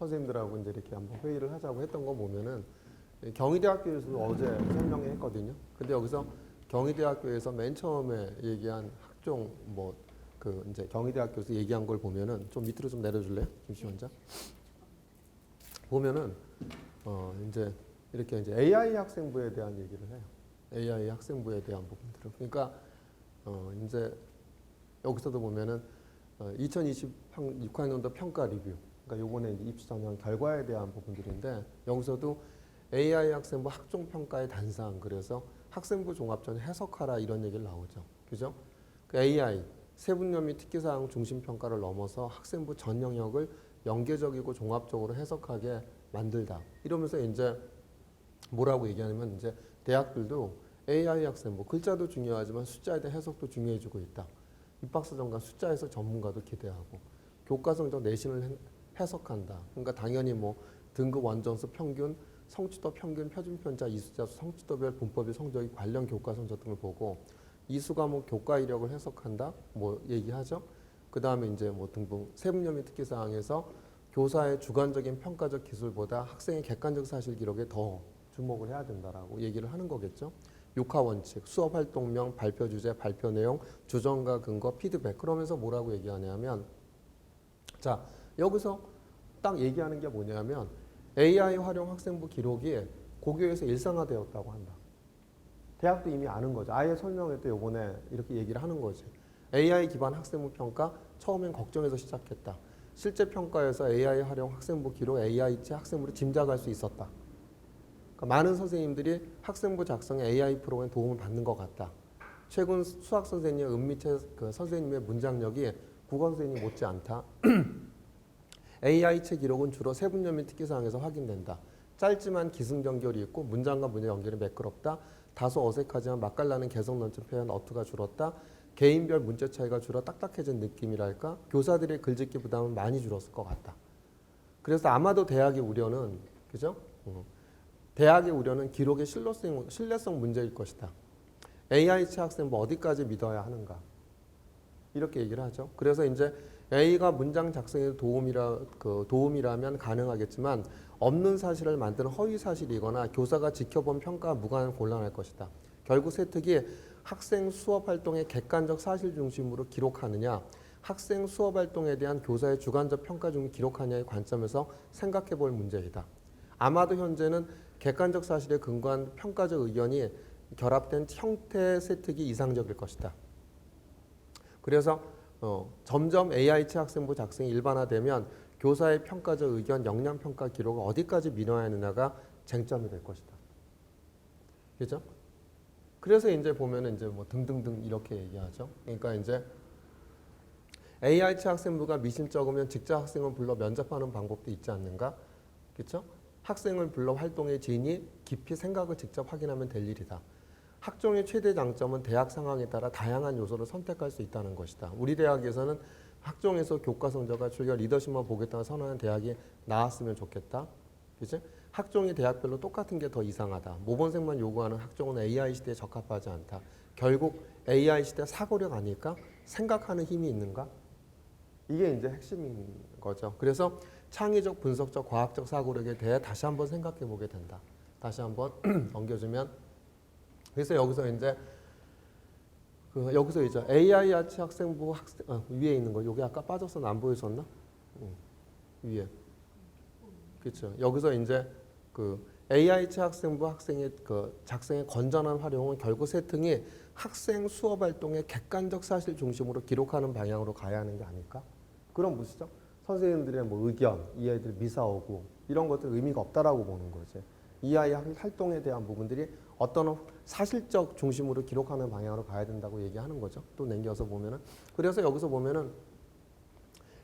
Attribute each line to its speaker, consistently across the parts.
Speaker 1: 선생님들하고 이제 이렇게 한번 회의를 하자고 했던 거 보면은 경희대학교에서도 어제 설명했거든요. 근데 여기서 경희대학교에서 맨 처음에 얘기한 학종 그 이제 경희대학교에서 얘기한 걸 보면은 좀 밑으로 좀 내려줄래요, 김시 원장? 보면은 이제 이렇게 이제 AI 학생부에 대한 얘기를 해요. AI 학생부에 대한 부분들을. 그러니까 이제 여기서도 보면은 2026학년도 평가 리뷰. 그러니까 요번에 이제 입시 전형 결과에 대한 부분들인데 여기서도 AI 학생부 학종 평가의 단상. 그래서 학생부 종합전 해석하라 이런 얘기를 나오죠. 그죠? 그 AI 세분력 및 특기사항 중심 평가를 넘어서 학생부 전 영역을 연계적이고 종합적으로 해석하게 만들다. 이러면서 이제 뭐라고 얘기하냐면 이제 대학들도 AI 학생부 글자도 중요하지만 숫자에 대한 해석도 중요해지고 있다. 입학사정관 숫자 해석 전문가도 기대하고 교과성적 내신을 해석한다. 그러니까 당연히 뭐 등급 원정수 평균, 성취도 평균, 표준편차, 이수자수, 성취도별 분법의 성적이 관련 교과 성적 등을 보고 이수 과목 교과 이력을 해석한다. 뭐 얘기하죠. 그 다음에 이제 뭐 등등 세분력 및 특기 사항에서 교사의 주관적인 평가적 기술보다 학생의 객관적 사실 기록에 더 주목을 해야 된다라고 얘기를 하는 거겠죠. 6화 원칙, 수업 활동명, 발표 주제, 발표 내용, 주정과 근거, 피드백. 그러면서 뭐라고 얘기하냐면 자, 여기서 딱 얘기하는 게 뭐냐면 AI 활용 학생부 기록이 고교에서 일상화되었다고 한다. 대학도 이미 아는 거죠. 아예 설명회 때 요번에 이렇게 얘기를 하는 거지. AI 기반 학생부 평가 처음엔 걱정해서 시작했다. 실제 평가에서 AI 활용 학생부 기록, AI체 학생부를 짐작할 수 있었다. 그러니까 많은 선생님들이 학생부 작성에 AI 프로그램 도움을 받는 것 같다. 최근 수학 선생님, 은미채 그 선생님의 문장력이 국어 선생님 못지않다. AI체 기록은 주로 세분력 및 특기사항에서 확인된다. 짧지만 기승전결이 있고 문장과 문제 연결이 매끄럽다. 다소 어색하지만 맛깔나는 개성 넘친 표현 어투가 줄었다. 개인별 문제 차이가 줄어 딱딱해진 느낌이랄까. 교사들의 글짓기 부담은 많이 줄었을 것 같다. 그래서 아마도 대학의 우려는 그죠? 대학의 우려는 기록의 신뢰성 문제일 것이다. AI체 학생부 어디까지 믿어야 하는가? 이렇게 얘기를 하죠. 그래서 이제 A가 문장 작성에 도움이라면 가능하겠지만 없는 사실을 만드는 허위 사실이거나 교사가 지켜본 평가와 무관하면 곤란할 것이다. 결국 세특이 학생 수업 활동의 객관적 사실 중심으로 기록하느냐, 학생 수업 활동에 대한 교사의 주관적 평가 중을 기록하느냐의 관점에서 생각해 볼 문제이다. 아마도 현재는 객관적 사실에 근거한 평가적 의견이 결합된 형태 세특이 이상적일 것이다. 그래서 점점 AI체 학생부 작성이 일반화되면 교사의 평가적 의견, 역량평가 기록을 어디까지 민화해야 하느냐가 쟁점이 될 것이다. 그죠? 그래서 이제 보면은 이제 뭐 등등등 이렇게 얘기하죠. 그러니까 이제 AI체 학생부가 미심쩍으면 직접 학생을 불러 면접하는 방법도 있지 않는가? 그렇죠? 학생을 불러 활동의 진위, 깊이 생각을 직접 확인하면 될 일이다. 학종의 최대 장점은 대학 상황에 따라 다양한 요소를 선택할 수 있다는 것이다. 우리 대학에서는 학종에서 교과 성적과 출결 리더십만 보겠다고 선언하는 대학이 나왔으면 좋겠다. 그치? 학종이 대학별로 똑같은 게 더 이상하다. 모범생만 요구하는 학종은 AI 시대에 적합하지 않다. 결국 AI 시대 사고력 아닐까? 생각하는 힘이 있는가? 이게 이제 핵심인 거죠. 그래서 창의적, 분석적, 과학적 사고력에 대해 다시 한번 생각해 보게 된다. 다시 한번 넘겨주면 그래서 여기서 이제 여기서 이제 AI 학생부 위에 있는 거 여기 아까 빠졌었나 안 보이셨나? 위에 그렇죠. 여기서 이제 그 AI체 학생부 학생의 그 작성의 건전한 활용은 결국 세팅이 학생 수업 활동의 객관적 사실 중심으로 기록하는 방향으로 가야 하는 게 아닐까? 그럼 무엇이죠? 선생님들의 뭐 의견, 이 아이들 미사 오고 이런 것들 의미가 없다라고 보는 거지. 이 아이 활동에 대한 부분들이 어떤 사실적 중심으로 기록하는 방향으로 가야 된다고 얘기하는 거죠. 또 남겨서 보면은. 그래서 여기서 보면은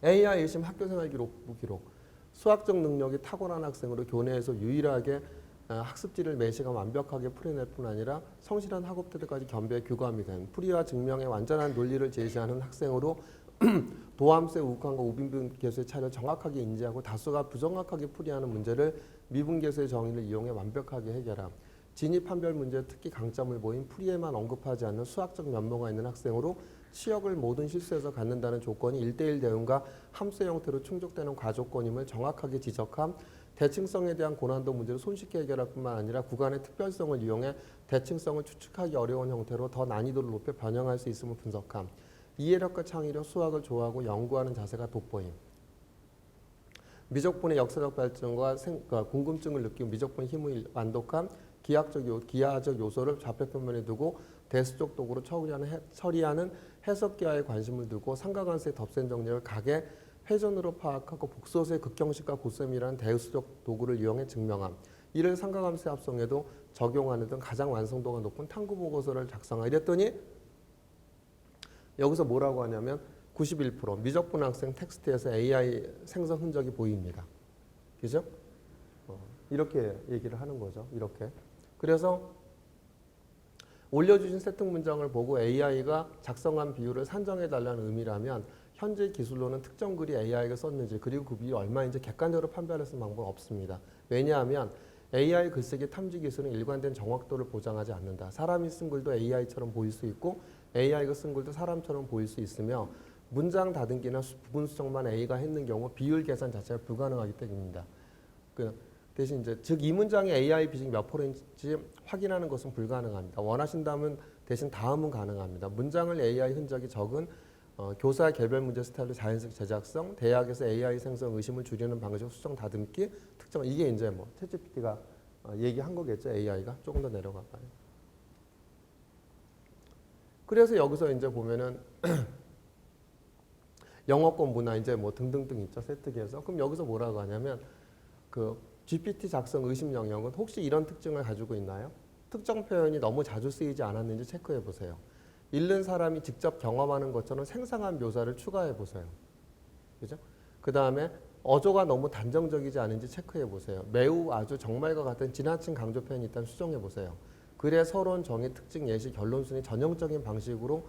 Speaker 1: AI 일심 학교생활 기록부 기록. 수학적 능력이 탁월한 학생으로 교내에서 유일하게 학습지를 매시간 완벽하게 풀어낼 뿐 아니라 성실한 학업태도까지 겸비해 교감이 된 풀이와 증명의 완전한 논리를 제시하는 학생으로 도함수의 우극한과 우빈분계수의 차이를 정확하게 인지하고 다수가 부정확하게 풀이하는 문제를 미분계수의 정의를 이용해 완벽하게 해결함. 진입 판별 문제 특히 강점을 보인 풀이에만 언급하지 않는 수학적 면모가 있는 학생으로 치역을 모든 실수에서 갖는다는 조건이 1대1 대응과 함수 형태로 충족되는 과조건임을 정확하게 지적함. 대칭성에 대한 고난도 문제를 손쉽게 해결할 뿐만 아니라 구간의 특별성을 이용해 대칭성을 추측하기 어려운 형태로 더 난이도를 높여 변형할 수 있음을 분석함. 이해력과 창의력, 수학을 좋아하고 연구하는 자세가 돋보임. 미적분의 역사적 발전과 궁금증을 느끼고 미적분의 힘을 완독함. 기하적 요소를 좌표표면에 두고 대수적 도구로 처리하는 해석기하에 관심을 두고 삼각관계의 덥센 정렬을 각의 회전으로 파악하고 복소수의 극형식과 고셈이라는 대수적 도구를 이용해 증명함. 이를 삼각함수의 합성에도 적용하는 등 가장 완성도가 높은 탐구 보고서를 작성하. 이랬더니 여기서 뭐라고 하냐면 91% 미적분 학생 텍스트에서 AI 생성 흔적이 보입니다. 그죠? 이렇게 얘기를 하는 거죠. 이렇게. 그래서 올려주신 세특 문장을 보고 AI가 작성한 비율을 산정해달라는 의미라면 현재 기술로는 특정 글이 AI가 썼는지 그리고 그 비율이 얼마인지 객관적으로 판별할 수 있는 방법은 없습니다. 왜냐하면 AI 글쓰기 탐지 기술은 일관된 정확도를 보장하지 않는다. 사람이 쓴 글도 AI처럼 보일 수 있고 AI가 쓴 글도 사람처럼 보일 수 있으며 문장 다듬기나 부분 수정만 A가 했는 경우 비율 계산 자체가 불가능하기 때문입니다. 대신 이제 즉 이 문장의 AI 비중이 몇 %인지 확인하는 것은 불가능합니다. 원하신다면 대신 다음은 가능합니다. 문장을 AI 흔적이 적은 교사 개별 문제 스타일로 자연스럽 제작성, 대학에서 AI 생성 의심을 줄이는 방식 수정 다듬기, 특정 이게 이제 뭐 챗GPT가 얘기한 거겠죠. AI가 조금 더 내려가 봐요. 그래서 여기서 이제 보면은 영어권 문화 이제 뭐 등등등 있죠. 세특에서. 그럼 여기서 뭐라고 하냐면 그 GPT 작성 의심 영역은 혹시 이런 특징을 가지고 있나요? 특정 표현이 너무 자주 쓰이지 않았는지 체크해 보세요. 읽는 사람이 직접 경험하는 것처럼 생생한 묘사를 추가해 보세요. 그죠? 그 다음에 어조가 너무 단정적이지 않은지 체크해 보세요. 매우 아주 정말과 같은 지나친 강조 표현이 있다면 수정해 보세요. 글의 서론, 정의, 특징, 예시, 결론 순위 전형적인 방식으로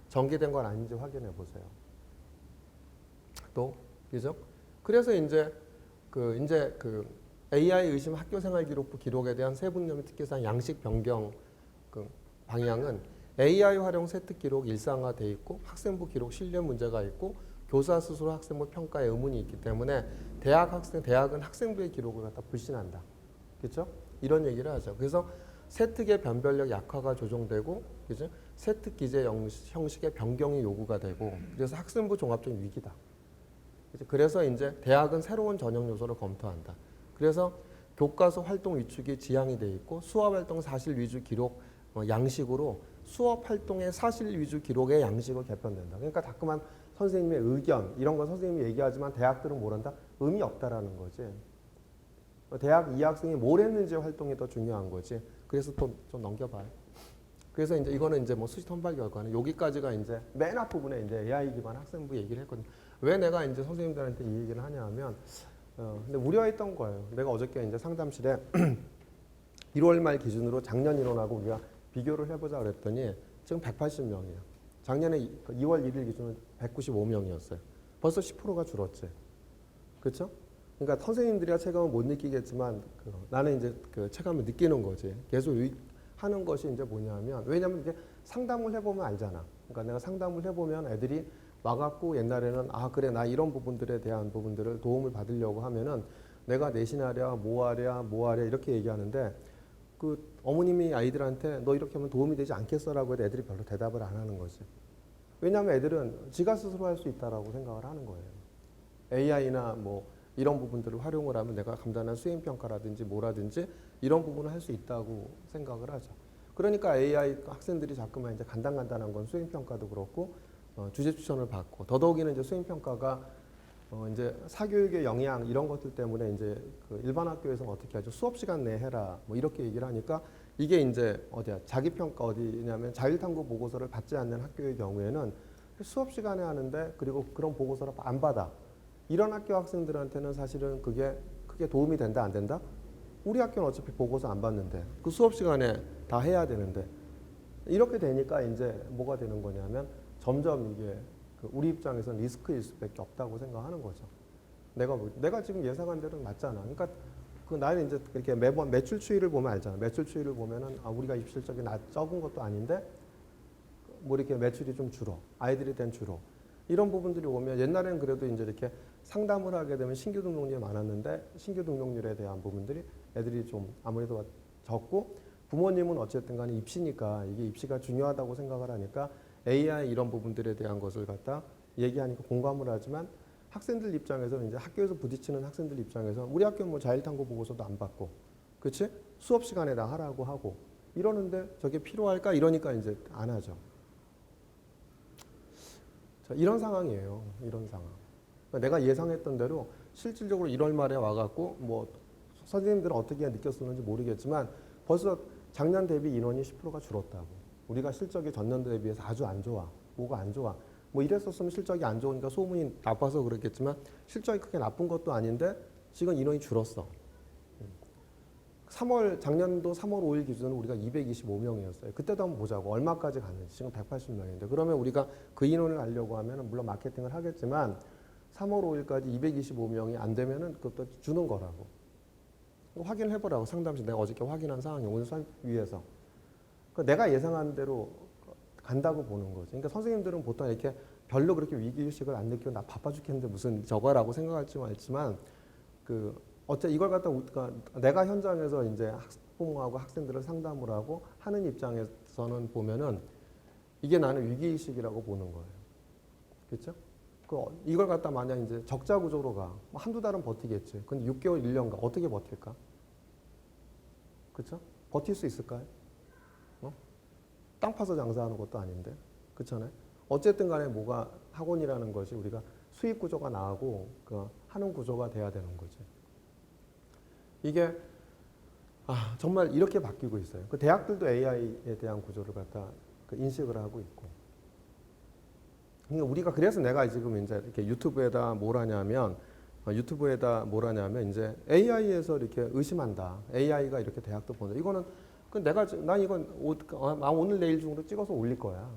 Speaker 1: 전개된 건 아닌지 확인해 보세요. 또, 그죠? 그래서 이제 그 AI 의심 학교생활 기록부 기록에 대한 세분념의 특기상 양식 변경 그 방향은 AI 활용 세특 기록 일상화돼 있고 학생부 기록 실력 문제가 있고 교사 스스로 학생부 평가에 의문이 있기 때문에 대학은 학생부의 기록을 갖다 불신한다. 그렇죠? 이런 얘기를 하죠. 그래서 세특의 변별력 약화가 조정되고, 그죠? 세특 기재 형식의 변경이 요구가 되고, 그래서 학생부 종합적인 위기다. 그래서 이제 대학은 새로운 전형 요소를 검토한다. 그래서 교과서 활동 위축이 지향이 돼 있고 수업 활동 사실 위주 기록 양식으로 수업 활동의 사실 위주 기록의 양식으로 개편된다. 그러니까 자꾸만 선생님의 의견 이런 건 선생님이 얘기하지만 대학들은 모른다. 의미 없다라는 거지. 대학 이 학생이 뭘 했는지 활동이 더 중요한 거지. 그래서 또 좀 넘겨봐요. 그래서 이제 이거는 이제 뭐 수시 선발 결과는 여기까지가 이제 맨 앞부분에 이제 AI 기반 학생부 얘기를 했거든요. 왜 내가 이제 선생님들한테 이 얘기를 하냐면, 근데 우려했던 거예요. 내가 어저께 이제 상담실에 1월 말 기준으로 작년 인원하고 우리가 비교를 해보자 그랬더니 지금 180명이에요. 작년에 2월 1일 기준으로 195명이었어요. 벌써 10%가 줄었지. 그렇죠? 그러니까 선생님들이야 체감을 못 느끼겠지만 나는 이제 그 체감을 느끼는 거지. 계속 하는 것이 이제 뭐냐면, 왜냐면 이게 상담을 해보면 알잖아. 그러니까 내가 상담을 해보면 애들이 와갖고 옛날에는 아 그래 나 이런 부분들에 대한 부분들을 도움을 받으려고 하면은 내가 내신하랴 뭐하랴 이렇게 얘기하는데 그 어머님이 아이들한테 너 이렇게 하면 도움이 되지 않겠어라고 해도 애들이 별로 대답을 안 하는 거지. 왜냐하면 애들은 지가 스스로 할 수 있다라고 생각을 하는 거예요. AI나 뭐 이런 부분들을 활용을 하면 내가 간단한 수행평가라든지 뭐라든지 이런 부분을 할 수 있다고 생각을 하죠. 그러니까 AI 학생들이 자꾸만 이제 간단한 건 수행평가도 그렇고 주제 추천을 받고 더더욱이는 이제 수행평가가 이제 사교육의 영향 이런 것들 때문에 이제 그 일반 학교에서는 어떻게 하죠? 수업 시간 내에 해라 뭐 이렇게 얘기를 하니까 이게 이제 어디야? 자기평가 어디냐면 자율탐구 보고서를 받지 않는 학교의 경우에는 수업 시간에 하는데 그리고 그런 보고서를 안 받아. 이런 학교 학생들한테는 사실은 그게 크게 도움이 된다 안 된다? 우리 학교는 어차피 보고서 안 받는데 그 수업 시간에 다 해야 되는데 이렇게 되니까 이제 뭐가 되는 거냐면 점점 이게 우리 입장에서는 리스크일 수밖에 없다고 생각하는 거죠. 내가 지금 예상한 대로 맞잖아. 그러니까 그 나는 이제 이렇게 매번 매출 추이를 보면 알잖아. 매출 추이를 보면은 아 우리가 입실적이 적은 것도 아닌데 뭐 이렇게 매출이 좀 줄어. 아이들에 대한 줄어. 이런 부분들이 오면 옛날에는 그래도 이제 이렇게 상담을 하게 되면 신규 등록률이 많았는데 신규 등록률에 대한 부분들이 애들이 좀 아무래도 적고 부모님은 어쨌든 간에 입시니까 이게 입시가 중요하다고 생각을 하니까 AI 이런 부분들에 대한 것을 갖다 얘기하니까 공감을 하지만 학생들 입장에서 이제 학교에서 부딪히는 학생들 입장에서 우리 학교 뭐 자율탐구 보고서도 안 받고 그치? 수업 시간에 다 하라고 하고 이러는데 저게 필요할까? 이러니까 이제 안 하죠. 자, 이런 상황이에요. 이런 상황. 그러니까 내가 예상했던 대로 실질적으로 1월 말에 와갖고 뭐 선생님들은 어떻게 느꼈었는지 모르겠지만 벌써 작년 대비 인원이 10%가 줄었다고. 우리가 실적이 전년 대비해서 아주 안 좋아. 뭐가 안 좋아. 뭐 이랬었으면 실적이 안 좋으니까 소문이 나빠서 그랬겠지만 실적이 그렇게 나쁜 것도 아닌데 지금 인원이 줄었어. 작년도 3월 5일 기준으로 우리가 225명이었어요. 그때도 한번 보자고. 얼마까지 가는지. 지금 180명인데. 그러면 우리가 그 인원을 알려고 하면 물론 마케팅을 하겠지만 3월 5일까지 225명이 안 되면은 그것도 주는 거라고. 확인을 해보라고. 상담실 내가 어저께 확인한 상황이 오늘 위에서. 그러니까 내가 예상한 대로 간다고 보는 거지. 그러니까 선생님들은 보통 이렇게 별로 그렇게 위기의식을 안 느끼고 나 바빠 죽겠는데 무슨 저거라고 생각할지 말지만 어째 이걸 갖다 그러니까 내가 현장에서 이제 학부모하고 학생들을 상담을 하고 하는 입장에서는 보면은 이게 나는 위기의식이라고 보는 거예요. 그렇죠? 이걸 갖다 만약 이제 적자 구조로 가. 뭐 한두 달은 버티겠지. 근데 6개월, 1년간 어떻게 버틸까? 그렇죠? 버틸 수 있을까요? 땅 파서 장사하는 것도 아닌데. 그렇잖아요? 어쨌든 간에 뭐가 학원이라는 것이 우리가 수익 구조가 나오고 하는 구조가 돼야 되는 거지. 이게 정말 이렇게 바뀌고 있어요. 대학들도 AI에 대한 구조를 갖다 인식을 하고 있고. 그러니까 우리가 그래서 내가 지금 이제 이렇게 유튜브에다 뭘 하냐면 이제 AI에서 이렇게 의심한다. AI가 이렇게 대학도 본다. 이거는 난 이건 오늘 내일 중으로 찍어서 올릴 거야.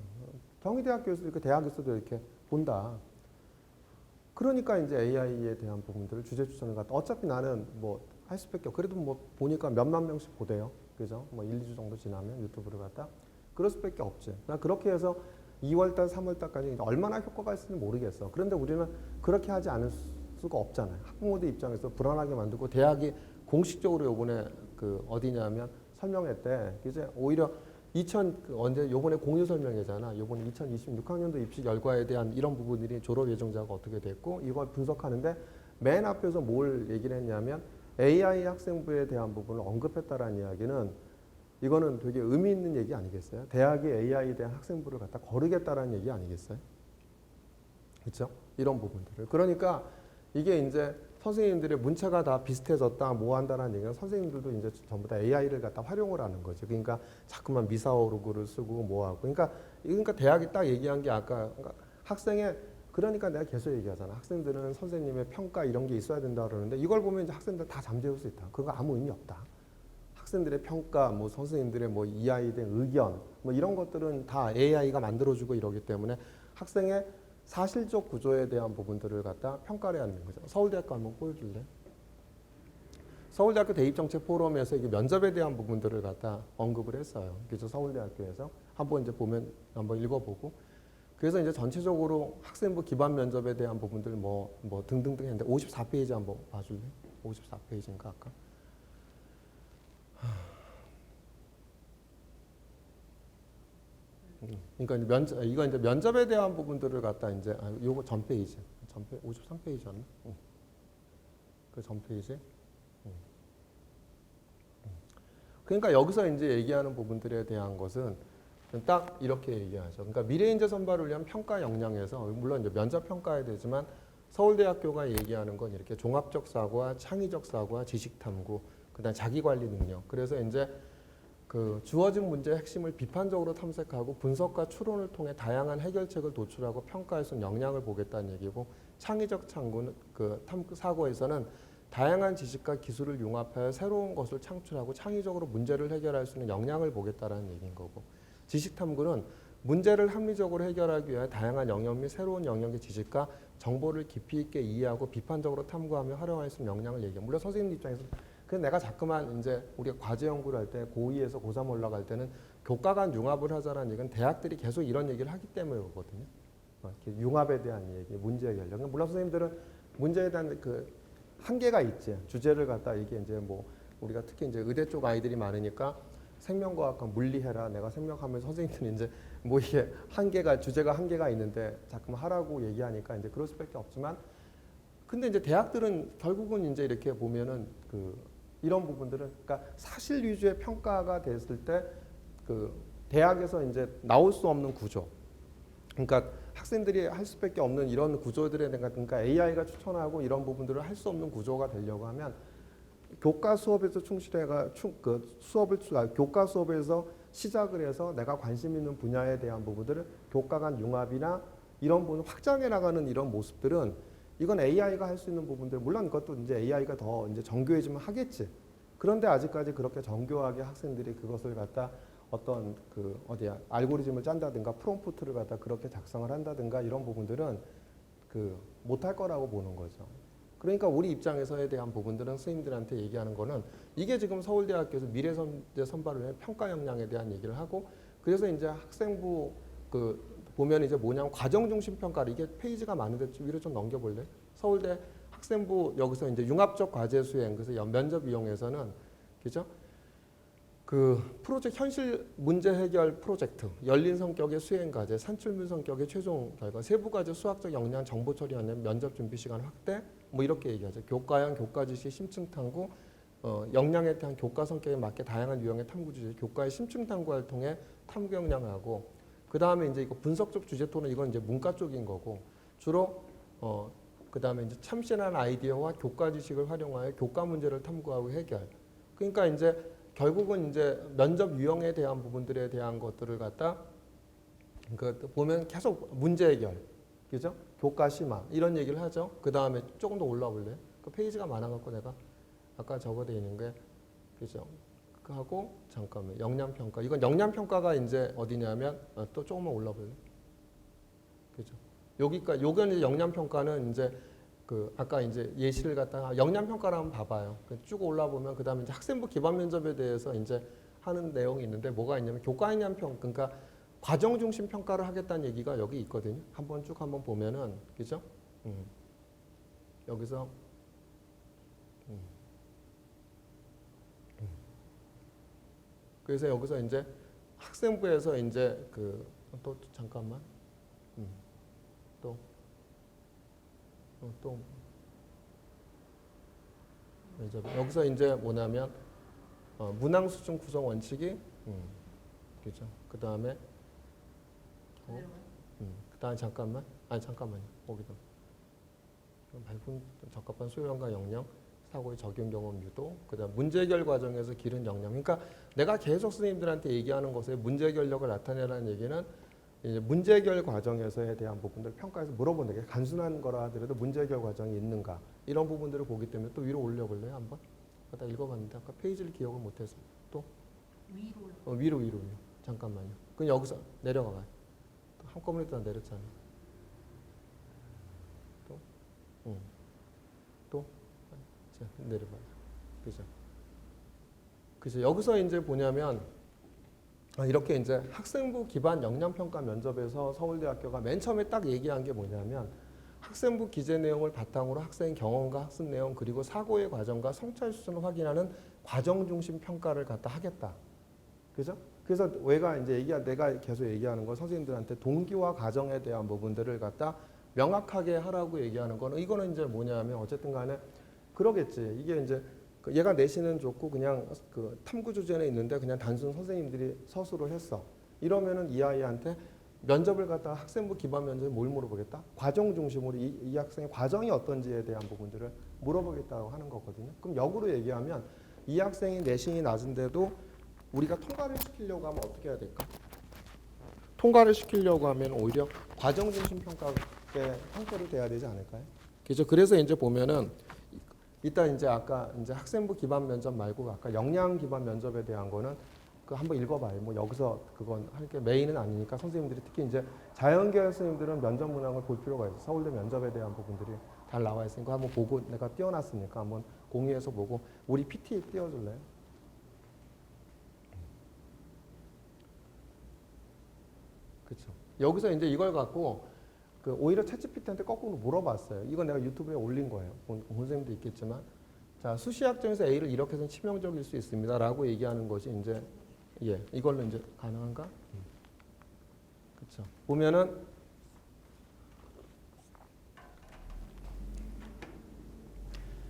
Speaker 1: 경희대학교에서도 이렇게 대학에서도 이렇게 본다. 그러니까 이제 AI에 대한 부분들을 주제 추천을 갖다 어차피 나는 뭐 할 수밖에 그래도 뭐 보니까 몇만 명씩 보대요. 그죠? 뭐 1, 2주 정도 지나면 유튜브를 갖다 그럴 수밖에 없지. 난 그렇게 해서 2월달, 3월달까지 얼마나 효과가 있을지 모르겠어. 그런데 우리는 그렇게 하지 않을 수가 없잖아요. 학부모들 입장에서 불안하게 만들고 대학이 공식적으로 요번에 어디냐면 설명회 때 이제 오히려 요번에 공유 설명회잖아. 요번에 2026학년도 입시 결과에 대한 이런 부분들이 졸업 예정자가 어떻게 됐고 이걸 분석하는데 맨 앞에서 뭘 얘기를 했냐면 AI 학생부에 대한 부분을 언급했다라는 이야기는 이거는 되게 의미 있는 얘기 아니겠어요? 대학이 AI에 대한 학생부를 갖다 거르겠다라는 얘기 아니겠어요? 그렇죠? 이런 부분들을. 그러니까 이게 이제 선생님들의 문체가 다 비슷해졌다, 뭐 한다는 얘기는 선생님들도 이제 전부 다 AI를 갖다 활용을 하는 거죠. 그러니까 자꾸만 미사오르그를 쓰고 뭐 하고. 그러니까 대학이 딱 얘기한 게 아까 그러니까 내가 계속 얘기하잖아. 학생들은 선생님의 평가 이런 게 있어야 된다 그러는데 이걸 보면 이제 학생들 다 잠재울 수 있다. 그거 아무 의미 없다. 학생들의 평가, 뭐 선생님들의 뭐 이 아이에 대한 의견, 뭐 이런 것들은 다 AI가 만들어주고 이러기 때문에 학생의 사실적 구조에 대한 부분들을 갖다 평가를 해야 하는 거죠. 서울대학교 한번 보여줄래? 서울대학교 대입정책 포럼에서 이게 면접에 대한 부분들을 갖다 언급을 했어요. 그래서 서울대학교에서 한번 이제 보면 한번 읽어보고. 그래서 이제 전체적으로 학생부 기반 면접에 대한 부분들 뭐 등등등 했는데 54페이지 한번 봐줄래? 54페이지인가 아까? 그러니까 이거 이제 면접에 대한 부분들을 갖다 이제 요거 전 페이지 53페이지였나? 그 전 페이지. 그러니까 여기서 이제 얘기하는 부분들에 대한 것은 딱 이렇게 얘기하죠. 그러니까 미래인재 선발을 위한 평가 역량에서 물론 이제 면접 평가해야 되지만 서울대학교가 얘기하는 건 이렇게 종합적 사고와 창의적 사고와 지식 탐구, 그다음 자기 관리 능력. 그래서 이제 주어진 문제의 핵심을 비판적으로 탐색하고 분석과 추론을 통해 다양한 해결책을 도출하고 평가할 수 있는 역량을 보겠다는 얘기고 창의적 사고에서는 다양한 지식과 기술을 융합하여 새로운 것을 창출하고 창의적으로 문제를 해결할 수 있는 역량을 보겠다는 얘기인 거고 지식 탐구는 문제를 합리적으로 해결하기 위해 다양한 영역 및 새로운 영역의 지식과 정보를 깊이 있게 이해하고 비판적으로 탐구하며 활용할 수 있는 역량을 얘기해요. 물론 선생님 입장에서 그래서 내가 자꾸만 이제 우리가 과제 연구를 할 때 고2에서 고3 올라갈 때는 교과 간 융합을 하자라는 얘기는 대학들이 계속 이런 얘기를 하기 때문에 그거거든요. 융합에 대한 얘기, 문제 해결. 물론 선생님들은 문제에 대한 그 한계가 있지. 주제를 갖다 이게 이제 뭐 우리가 특히 이제 의대 쪽 아이들이 많으니까 생명과학과 물리해라. 내가 생명하면서 선생님들이 이제 뭐 이게 한계가 주제가 한계가 있는데 자꾸만 하라고 얘기하니까 이제 그럴 수밖에 없지만 근데 이제 대학들은 결국은 이제 이렇게 보면은 그 이런 부분들은 그러니까 사실 위주의 평가가 됐을 때 그 대학에서 이제 나올 수 없는 구조. 그러니까 학생들이 할 수밖에 없는 이런 구조들에 대한 그러니까 AI가 추천하고 이런 부분들을 할 수 없는 구조가 되려고 하면 교과 수업에서 충실해가 교과 수업에서 시작을 해서 내가 관심 있는 분야에 대한 부분들을 교과 간 융합이나 이런 부분 확장해 나가는 이런 모습들은 이건 AI가 할 수 있는 부분들 물론 그것도 이제 AI가 더 이제 정교해지면 하겠지. 그런데 아직까지 그렇게 정교하게 학생들이 그것을 갖다 어떤 그 어디야 알고리즘을 짠다든가 프롬프트를 갖다 그렇게 작성을 한다든가 이런 부분들은 그 못할 거라고 보는 거죠. 그러니까 우리 입장에서에 대한 부분들은 선생님들한테 얘기하는 거는 이게 지금 서울대학교에서 미래선제 선발을 해 평가 역량에 대한 얘기를 하고 그래서 이제 학생부 그 보면 이제 뭐냐면 과정 중심 평가를 이게 페이지가 많은데 위로 좀 넘겨볼래? 서울대 학생부 여기서 이제 융합적 과제 수행 그래서 면접 이용해서는 그죠? 그 프로젝트 현실 문제 해결 프로젝트, 열린 성격의 수행 과제, 산출물 성격의 최종 결과, 세부 과제 수학적 역량 정보 처리하는 면접 준비 시간 확대, 뭐 이렇게 얘기하죠. 교과형 교과 지식 심층 탐구, 역량에 대한 교과 성격에 맞게 다양한 유형의 탐구 주제, 교과의 심층 탐구를 통해 탐구 역량하고, 그 다음에 이제 이거 분석적 주제 토론 이건 이제 문과 쪽인 거고, 주로 그 다음에 이제 참신한 아이디어와 교과 지식을 활용하여 교과 문제를 탐구하고 해결. 그러니까 이제 결국은 이제 면접 유형에 대한 부분들에 대한 것들을 갖다 그 보면 계속 문제 해결, 그죠? 교과 심화 이런 얘기를 하죠. 그 다음에 조금 더 올라와 볼래요? 그 페이지가 많아갖고 내가 아까 적어져 있는 게 그죠? 그 하고 잠깐만 역량 평가 이건 역량 평가가 이제 어디냐면 또 조금만 올라와 볼래? 그죠? 여기까지 요건 이제 역량 평가는 이제 그 아까 이제 예시를 갖다가 역량 평가를 한번 봐봐요. 쭉 올라 보면 그 다음에 이제 학생부 기반 면접에 대해서 이제 하는 내용이 있는데 뭐가 있냐면 교과 역량 평가, 그러니까 과정 중심 평가를 하겠다는 얘기가 여기 있거든요. 한번 쭉 한번 보면은 그죠? 여기서 그래서 여기서 이제 학생부에서 이제 그 또 잠깐만 또 여기서 이제 뭐냐면 문항 수준 구성 원칙이 그죠. 그 다음에 그다음 잠깐만 잠깐만요. 거기도 발품 적합한 소형과 역량 사고의 적용 경험 유도 그다음 문제 해결 과정에서 기른 역량. 그러니까 내가 계속 선생님들한테 얘기하는 것에 문제 해결력을 나타내라는 얘기는 이제 문제 해결 과정에서에 대한 부분들 평가에서 물어보는 게 단순한 거라 하더라도 문제 해결 과정이 있는가 이런 부분들을 보기 때문에 또 위로 올려볼래요 한번? 아까 읽어봤는데 아까 페이지를 기억을 못해서 또 위로 잠깐만요. 그럼 여기서 내려가 봐요. 한꺼번에 또 내렸잖아. 또 자, 내려봐요. 그죠? 여기서 이제 뭐냐면 이렇게 이제 학생부 기반 역량평가 면접에서 서울대학교가 맨 처음에 딱 얘기한 게 뭐냐면 학생부 기재 내용을 바탕으로 학생 경험과 학습 내용 그리고 사고의 과정과 성찰 수준을 확인하는 과정 중심 평가를 갖다 하겠다. 그죠? 그래서 내가 계속 얘기하는 건 선생님들한테 동기와 과정에 대한 부분들을 갖다 명확하게 하라고 얘기하는 거는 이거는 이제 뭐냐면 어쨌든 간에 그러겠지. 이게 이제 얘가 내신은 좋고 그냥 그 탐구 주제는 있는데 그냥 단순 선생님들이 서술을 했어. 이러면은 이 아이한테 면접을 갖다가 학생부 기반 면접에 뭘 물어보겠다? 과정 중심으로 이 학생의 과정이 어떤지에 대한 부분들을 물어보겠다고 하는 거거든요. 그럼 역으로 얘기하면 이 학생이 내신이 낮은데도 우리가 통과를 시키려고 하면 어떻게 해야 될까? 통과를 시키려고 하면 오히려 과정 중심 평가에 형태로 돼야 되지 않을까요? 그죠? 그래서 이제 보면은 이따 이제 아까 이제 학생부 기반 면접 말고 아까 역량 기반 면접에 대한 거는 그 한번 읽어봐요. 뭐 여기서 그건 할 게 메인은 아니니까 선생님들이 특히 이제 자연계열 선생님들은 면접 문항을 볼 필요가 있어. 서울대 면접에 대한 부분들이 잘 나와 있으니까 한번 보고 내가 띄워놨으니까 한번 공유해서 보고 우리 PT에 띄워줄래요? 그렇죠. 여기서 이제 이걸 갖고 그 오히려 챗GPT한테 거꾸로 물어봤어요. 이건 내가 유튜브에 올린 거예요. 본 선생님도 있겠지만, 자 수시학점에서 A를 이렇게 해서 치명적일 수 있습니다라고 얘기하는 것이 이제 이걸로 이제 가능한가? 그렇죠. 보면은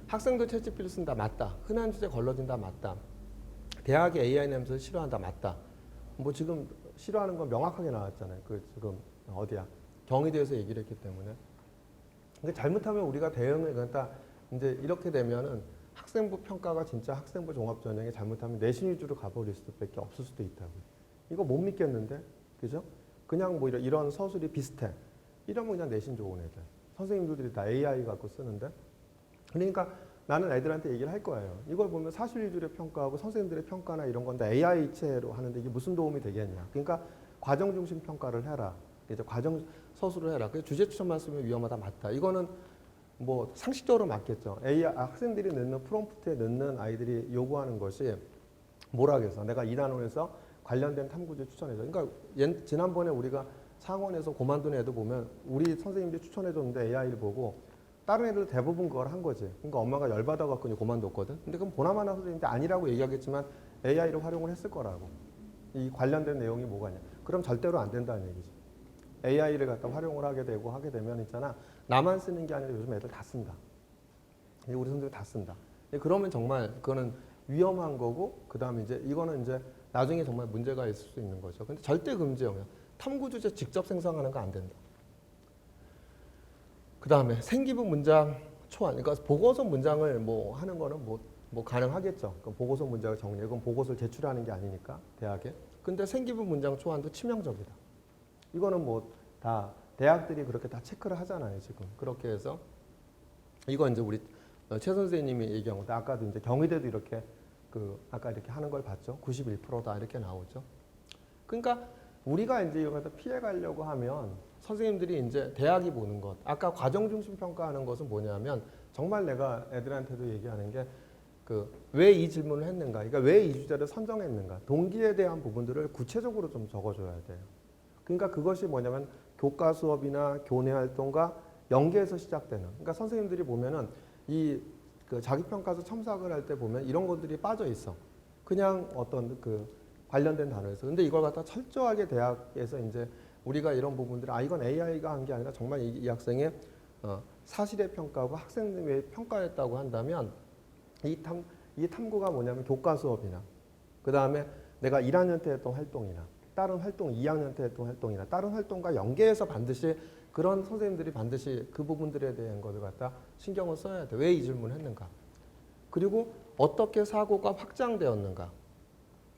Speaker 1: 학생도 챗GPT를 쓴다 맞다. 흔한 주제 걸러진다 맞다. 대학이 AI 냄새를 싫어한다 맞다. 뭐 지금 싫어하는 건 명확하게 나왔잖아요. 그 지금 어디야? 경희대에서 얘기를 했기 때문에. 근데 잘못하면 우리가 대응을 그러니까 이제 이렇게 되면은 학생부 평가가 진짜 학생부 종합전형에 잘못하면 내신 위주로 가버릴 수밖에 없을 수도 있다고. 이거 못 믿겠는데, 그죠? 그냥 뭐 이런 서술이 비슷해. 이러면 그냥 내신 좋은 애들. 선생님들이 다 AI 갖고 쓰는데. 그러니까 나는 애들한테 얘기를 할 거예요. 이걸 보면 사실 위주로 평가하고 선생님들의 평가나 이런 건데 AI체로 하는데 이게 무슨 도움이 되겠냐. 그러니까 과정 중심 평가를 해라. 이제 과정 서술을 해라. 그래서 주제 추천만 쓰면 위험하다 맞다. 이거는 뭐 상식적으로 맞겠죠. 학생들이 넣는 프롬프트에 넣는 아이들이 요구하는 것이 뭐라겠어. 내가 이 단원에서 관련된 탐구주 추천해줘. 그러니까 지난번에 우리가 상원에서 고만둔 애도 보면 우리 선생님들이 추천해줬는데 AI를 보고 다른 애들 대부분 그걸 한 거지. 그러니까 엄마가 열받아갖고 고만뒀거든. 근데 그럼 보나마나 선생님인데 아니라고 얘기하겠지만 AI를 활용을 했을 거라고. 이 관련된 내용이 뭐가냐. 그럼 절대로 안 된다는 얘기지. AI를 갖다 활용을 하게 되면 있잖아. 나만 쓰는 게 아니라 요즘 애들 다 쓴다. 우리 선생님들 다 쓴다. 그러면 정말 그거는 위험한 거고, 그 다음에 이제 이거는 이제 나중에 정말 문제가 있을 수 있는 거죠. 근데 절대 금지예요. 그냥 탐구 주제 직접 생성하는 거 안 된다. 그 다음에 생기부 문장 초안. 그러니까 보고서 문장을 뭐 하는 거는 뭐 가능하겠죠. 그럼 보고서 문장을 정리해. 그럼 보고서를 제출하는 게 아니니까 대학에. 근데 생기부 문장 초안도 치명적이다. 이거는 뭐 다 대학들이 그렇게 다 체크를 하잖아요, 지금. 그렇게 해서 이거 이제 우리 최 선생님이 얘기한 건데 아까도 이제 경희대도 이렇게 아까 이렇게 하는 걸 봤죠. 91%다 이렇게 나오죠. 그러니까 우리가 이제 이걸 갖다 피해 가려고 하면 선생님들이 이제 대학이 보는 것. 아까 과정 중심 평가하는 것은 뭐냐면 정말 내가 애들한테도 얘기하는 게 왜 이 질문을 했는가. 그러니까 왜 이 주제를 선정했는가. 동기에 대한 부분들을 구체적으로 좀 적어줘야 돼요. 그러니까 그것이 뭐냐면 교과 수업이나 교내 활동과 연계해서 시작되는. 그러니까 선생님들이 보면은 자기평가서 첨삭을 할 때 보면 이런 것들이 빠져 있어. 그냥 어떤 관련된 단어에서. 근데 이걸 갖다 철저하게 대학에서 이제 우리가 이런 부분들을 이건 AI가 한 게 아니라 정말 이 학생의 사실의 평가하고 학생의 평가였다고 한다면 이 탐구가 뭐냐면 교과 수업이나 그 다음에 내가 1학년 때 했던 활동이나 다른 활동, 2학년 때 했던 활동이나 다른 활동과 연계해서 반드시 그런 선생님들이 반드시 그 부분들에 대한 것을 갖다 신경을 써야 돼. 왜 이 질문을 했는가. 그리고 어떻게 사고가 확장되었는가.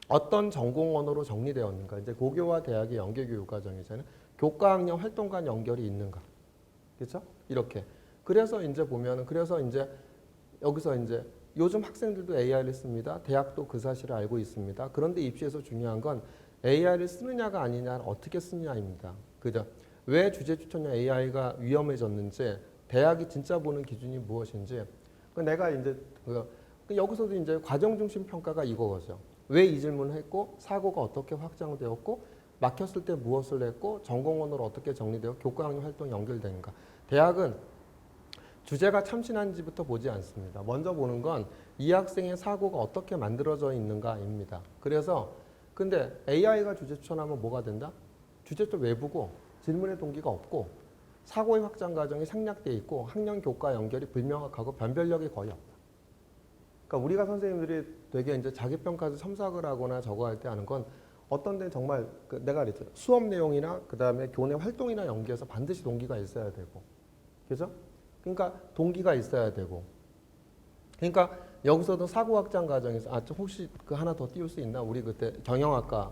Speaker 1: 어떤 전공 언어로 정리되었는가. 이제 고교와 대학의 연계교육 과정에서는 교과학년 활동 간 연결이 있는가. 그렇죠? 이렇게. 그래서 이제 보면은 여기서 이제 요즘 학생들도 AI를 씁니다. 대학도 그 사실을 알고 있습니다. 그런데 입시에서 중요한 건 AI를 쓰느냐가 아니냐, 어떻게 쓰느냐입니다. 그죠? 왜 주제 추천형 AI가 위험해졌는지, 대학이 진짜 보는 기준이 무엇인지, 내가 이제 여기서도 이제 과정 중심 평가가 이거죠. 왜 이 질문을 했고, 사고가 어떻게 확장되었고, 막혔을 때 무엇을 했고, 전공원으로 어떻게 정리되어 교과학년 활동 연결되는가. 대학은 주제가 참신한지부터 보지 않습니다. 먼저 보는 건 이 학생의 사고가 어떻게 만들어져 있는가입니다. 그래서 근데 AI가 주제 추천하면 뭐가 된다? 주제도 외부고 질문의 동기가 없고 사고의 확장 과정이 생략되어 있고 학년 교과 연결이 불명확하고 변별력이 거의 없다. 그러니까 우리가 선생님들이 되게 이제 자기평가에서 첨삭을 하거나 저거 할 때 하는 건 어떤 데는 정말 내가 그랬죠. 수업 내용이나 그 다음에 교내 활동이나 연계해서 반드시 동기가 있어야 되고. 그죠? 그러니까 동기가 있어야 되고. 그러니까 여기서도 사고 확장 과정에서 혹시 하나 더 띄울 수 있나? 우리 그때 경영학과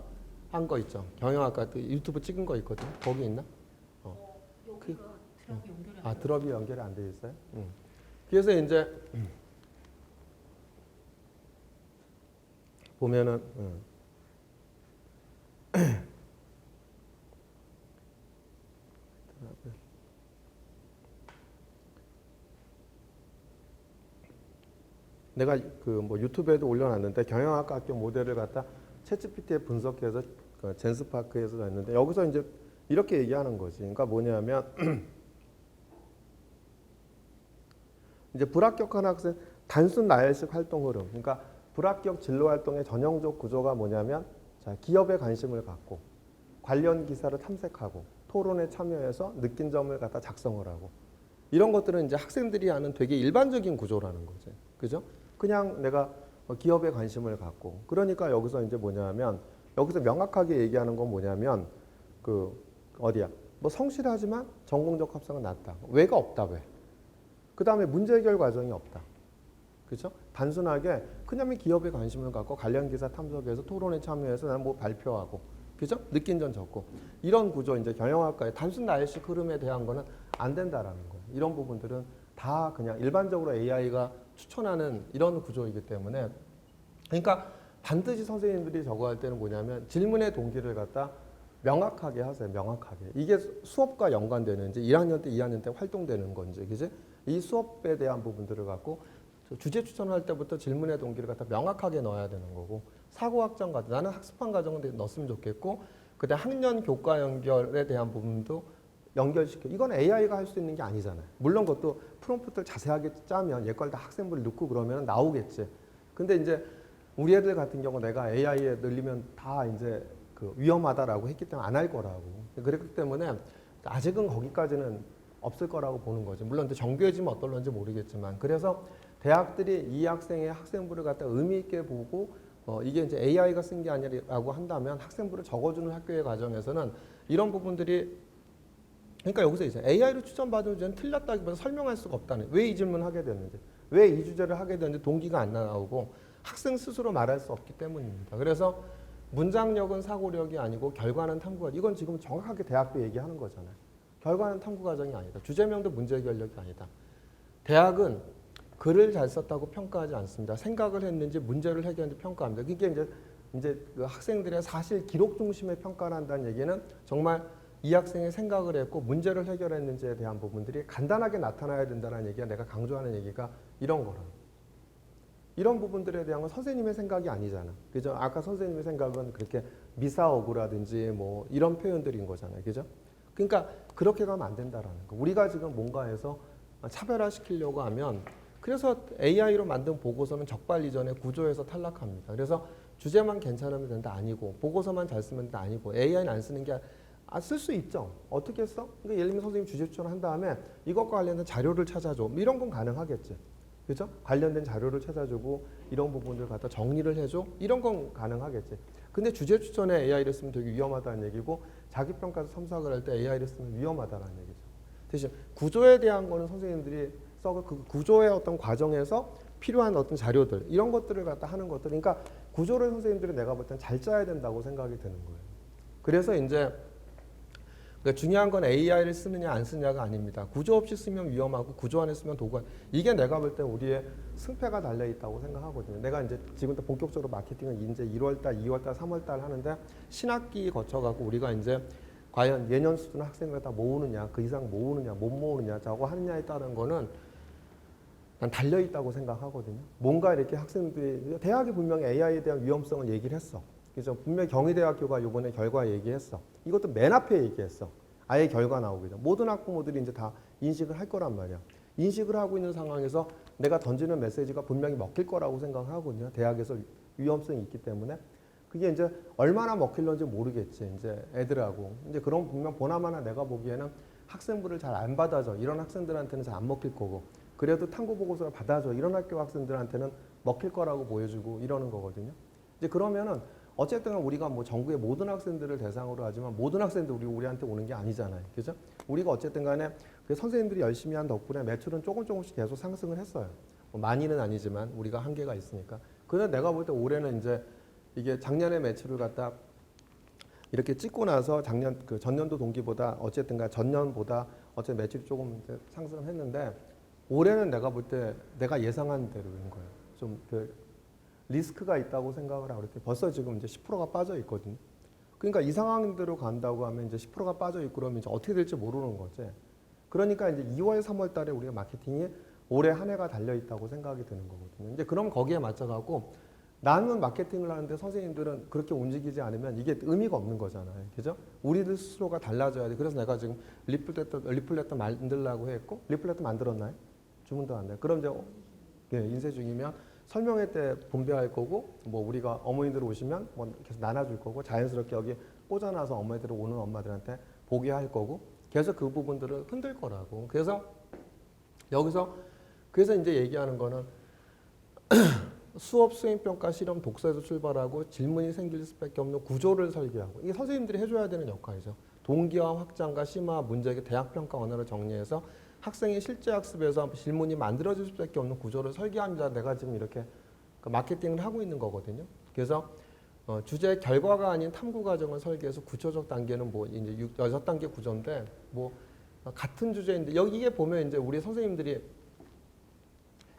Speaker 1: 한 거 있죠. 경영학과 유튜브 찍은 거 있거든. 거기 있나?
Speaker 2: 여기가 드랍이 연결이 안 돼.
Speaker 1: 드랍이 연결이 안 돼 있어요? 그래서 이제 보면은 내가 그 뭐 유튜브에도 올려놨는데 경영학과 학교 모델을 갖다 챗GPT에 분석해서 그 젠스파크에서 했는데 여기서 이제 이렇게 얘기하는 거지. 그러니까 뭐냐면 이제 불합격한 학생 단순 나열식 활동 흐름. 그러니까 불합격 진로 활동의 전형적 구조가 뭐냐면 자, 기업에 관심을 갖고 관련 기사를 탐색하고 토론에 참여해서 느낀 점을 갖다 작성을 하고 이런 것들은 이제 학생들이 하는 되게 일반적인 구조라는 거지. 그죠? 그냥 내가 기업에 관심을 갖고 그러니까 여기서 이제 뭐냐면 여기서 명확하게 얘기하는 건 뭐냐면 그 어디야? 뭐 성실하지만 전공적 합성은 낮다. 왜가 없다 왜? 그 다음에 문제 해결 과정이 없다. 그렇죠? 단순하게 그냥 기업에 관심을 갖고 관련 기사 탐색해서 토론에 참여해서 나는 뭐 발표하고 그죠? 느낀 점 적고 이런 구조 이제 경영학과의 단순 나열식 흐름에 대한 거는 안 된다라는 거예요. 이런 부분들은 다 그냥 일반적으로 AI가 추천하는 이런 구조이기 때문에 그러니까 반드시 선생님들이 저거 할 때는 뭐냐면 질문의 동기를 갖다 명확하게 하세요. 명확하게. 이게 수업과 연관되는지 1학년 때 2학년 때 활동되는 건지 그지? 이 수업에 대한 부분들을 갖고 주제 추천할 때부터 질문의 동기를 갖다 명확하게 넣어야 되는 거고 사고 확정 과정 나는 학습한 과정을 넣었으면 좋겠고 그다음 학년 교과 연결에 대한 부분도 연결시켜 이건 AI가 할 수 있는 게 아니잖아요. 물론 그것도 프롬프트를 자세하게 짜면 얘걸 다 학생부를 넣고 그러면 나오겠지. 근데 이제 우리 애들 같은 경우 내가 AI에 늘리면 다 이제 그 위험하다라고 했기 때문에 안 할 거라고. 그랬기 때문에 아직은 거기까지는 없을 거라고 보는 거지. 물론 정교해지면 어떨런지 모르겠지만 그래서 대학들이 이 학생의 학생부를 갖다 의미 있게 보고 이게 이제 AI가 쓴 게 아니라고 한다면 학생부를 적어주는 학교의 과정에서는 이런 부분들이 그러니까 여기서 이제 AI로 추천받은 주제는 틀렸다기보다 설명할 수가 없다는 왜 이 질문을 하게 됐는지 왜 이 주제를 하게 됐는지 동기가 안 나오고 학생 스스로 말할 수 없기 때문입니다. 그래서 문장력은 사고력이 아니고 결과는 탐구가 이건 지금 정확하게 대학도 얘기하는 거잖아요. 결과는 탐구 과정이 아니다. 주제명도 문제 해결력이 아니다. 대학은 글을 잘 썼다고 평가하지 않습니다. 생각을 했는지 문제를 해결했는지 평가합니다. 그게 이제 그 학생들의 사실 기록 중심의 평가를 한다는 얘기는 정말 이 학생이 생각을 했고 문제를 해결했는지에 대한 부분들이 간단하게 나타나야 된다는 얘기가 내가 강조하는 얘기가 이런 거라. 이런 부분들에 대한 건 선생님의 생각이 아니잖아. 그죠? 아까 선생님의 생각은 그렇게 미사오구라든지 뭐 이런 표현들인 거잖아요. 그죠? 그러니까 그렇게 가면 안 된다라는 거. 우리가 지금 뭔가에서 차별화시키려고 하면 그래서 AI로 만든 보고서는 적발 이전에 구조에서 탈락합니다. 그래서 주제만 괜찮으면 된다 아니고 보고서만 잘 쓰면 된다 아니고 AI는 안 쓰는 게 쓸 수 있죠. 어떻게 써? 그러니까 예를 들면 선생님 주제 추천한 다음에 이것과 관련된 자료를 찾아줘. 뭐 이런 건 가능하겠지. 그죠? 관련된 자료를 찾아주고 이런 부분들 갖다 정리를 해줘. 이런 건 가능하겠지. 근데 주제 추천에 AI를 쓰면 되게 위험하다는 얘기고 자기 평가서 첨삭을 할 때 AI를 쓰면 위험하다는 얘기죠. 대신 구조에 대한 거는 선생님들이 그 구조의 어떤 과정에서 필요한 어떤 자료들 이런 것들을 갖다 하는 것들 그러니까 구조를 선생님들이 내가 볼 땐 잘 짜야 된다고 생각이 드는 거예요. 그래서 이제 그러니까 중요한 건 AI를 쓰느냐 안 쓰느냐가 아닙니다. 구조 없이 쓰면 위험하고 구조 안에 쓰면 도구 이게 내가 볼 때 우리의 승패가 달려 있다고 생각하거든요. 내가 이제 지금부터 본격적으로 마케팅을 이제 1월달, 2월달, 3월달 하는데 신학기 거쳐갖고 우리가 이제 과연 예년 수준 학생을 다 모으느냐, 그 이상 모으느냐, 못 모으느냐, 저거 하느냐에 따른 거는 난 달려 있다고 생각하거든요. 뭔가 이렇게 학생들이 대학이 분명히 AI에 대한 위험성을 얘기를 했어. 그래서 분명히 경희대학교가 이번에 결과 얘기했어. 이것도 맨 앞에 얘기했어. 아예 결과 나오기 전. 모든 학부모들이 이제 다 인식을 할 거란 말이야. 인식을 하고 있는 상황에서 내가 던지는 메시지가 분명히 먹힐 거라고 생각하거든요. 대학에서 위험성이 있기 때문에. 그게 이제 얼마나 먹힐런지 모르겠지. 이제 애들하고. 이제 그런 분명 보나마나 내가 보기에는 학생부를 잘 안 받아줘. 이런 학생들한테는 잘 안 먹힐 거고. 그래도 탐구 보고서를 받아줘. 이런 학교 학생들한테는 먹힐 거라고 보여주고 이러는 거거든요. 이제 그러면은 어쨌든 우리가 뭐 전국의 모든 학생들을 대상으로 하지만 모든 학생들 우리한테 오는 게 아니잖아요. 그죠? 우리가 어쨌든 간에 선생님들이 열심히 한 덕분에 매출은 조금씩 계속 상승을 했어요. 뭐 많이는 아니지만 우리가 한계가 있으니까. 근데 내가 볼 때 올해는 이제 이게 작년의 매출을 갖다 이렇게 찍고 나서 전년도 동기보다 어쨌든 간 전년보다 어쨌든 매출이 조금 이제 상승을 했는데 올해는 내가 볼 때 내가 예상한 대로인 거예요. 좀 리스크가 있다고 생각을 하고 이렇게 벌써 지금 이제 10%가 빠져 있거든요. 그러니까 이 상황대로 간다고 하면 이제 10%가 빠져 있고 그러면 이제 어떻게 될지 모르는 거지. 그러니까 이제 2월, 3월 달에 우리가 마케팅이 올해 한 해가 달려 있다고 생각이 드는 거거든요. 이제 그럼 거기에 맞춰가고 나는 마케팅을 하는데 선생님들은 그렇게 움직이지 않으면 이게 의미가 없는 거잖아요. 그죠? 우리들 스스로가 달라져야 돼. 그래서 내가 지금 리플렛도 만들려고 했고, 리플렛도 만들었나요? 주문도 안 돼요. 그럼 이제 인쇄 중이면 설명회 때 분배할 거고, 뭐 우리가 어머니들 오시면 뭐 계속 나눠줄 거고, 자연스럽게 여기 꽂아놔서 어머니들 오는 엄마들한테 보게 할 거고, 계속 그 부분들을 흔들 거라고. 그래서 여기서 그래서 이제 얘기하는 거는 수업 수행평가 실험 독서에서 출발하고 질문이 생길 수밖에 없는 구조를 설계하고 이게 선생님들이 해줘야 되는 역할이죠. 동기화 확장과 심화 문제의 대학평가 언어를 정리해서 학생의 실제 학습에서 질문이 만들어질 수밖에 없는 구조를 설계합니다. 내가 지금 이렇게 마케팅을 하고 있는 거거든요. 그래서 주제 결과가 아닌 탐구 과정을 설계해서 구조적 단계는 뭐 이제 6단계 구조인데 뭐 같은 주제인데 여기 이게 보면 이제 우리 선생님들이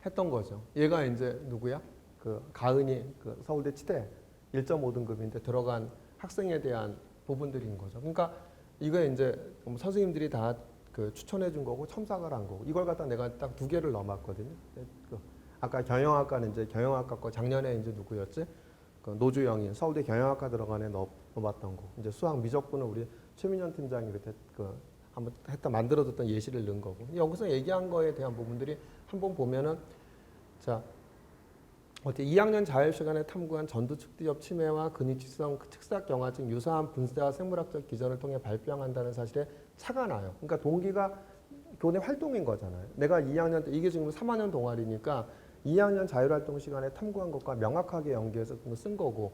Speaker 1: 했던 거죠. 얘가 이제 누구야? 그 가은이 그 서울대 치대 1.5등급인데 들어간 학생에 대한 부분들인 거죠. 그러니까 이거 이제 선생님들이 다 그 추천해 준 거고 첨삭을 한 거고 이걸 갖다 내가 딱 2개를 넣어봤거든요. 아까 경영학과는 이제 경영학과 거 작년에 이제 누구였지? 그 노주영이 서울대 경영학과 들어간 애 넣어봤던 거. 이제 수학 미적분은 우리 최민현 팀장이 그때 그 한번 만들어뒀던 예시를 넣은 거고 여기서 얘기한 거에 대한 부분들이 한번 보면은 자 어떻게 2학년 자율 시간에 탐구한 전두측두엽 침해와 근육질성 측삭경화증 유사한 분쇄와 생물학적 기전을 통해 발병한다는 사실에 차가 나요. 그러니까 동기가 교내 활동인 거잖아요. 내가 2학년 때 이게 지금 3학년 동아리니까 2학년 자율활동 시간에 탐구한 것과 명확하게 연계해서 쓴 거고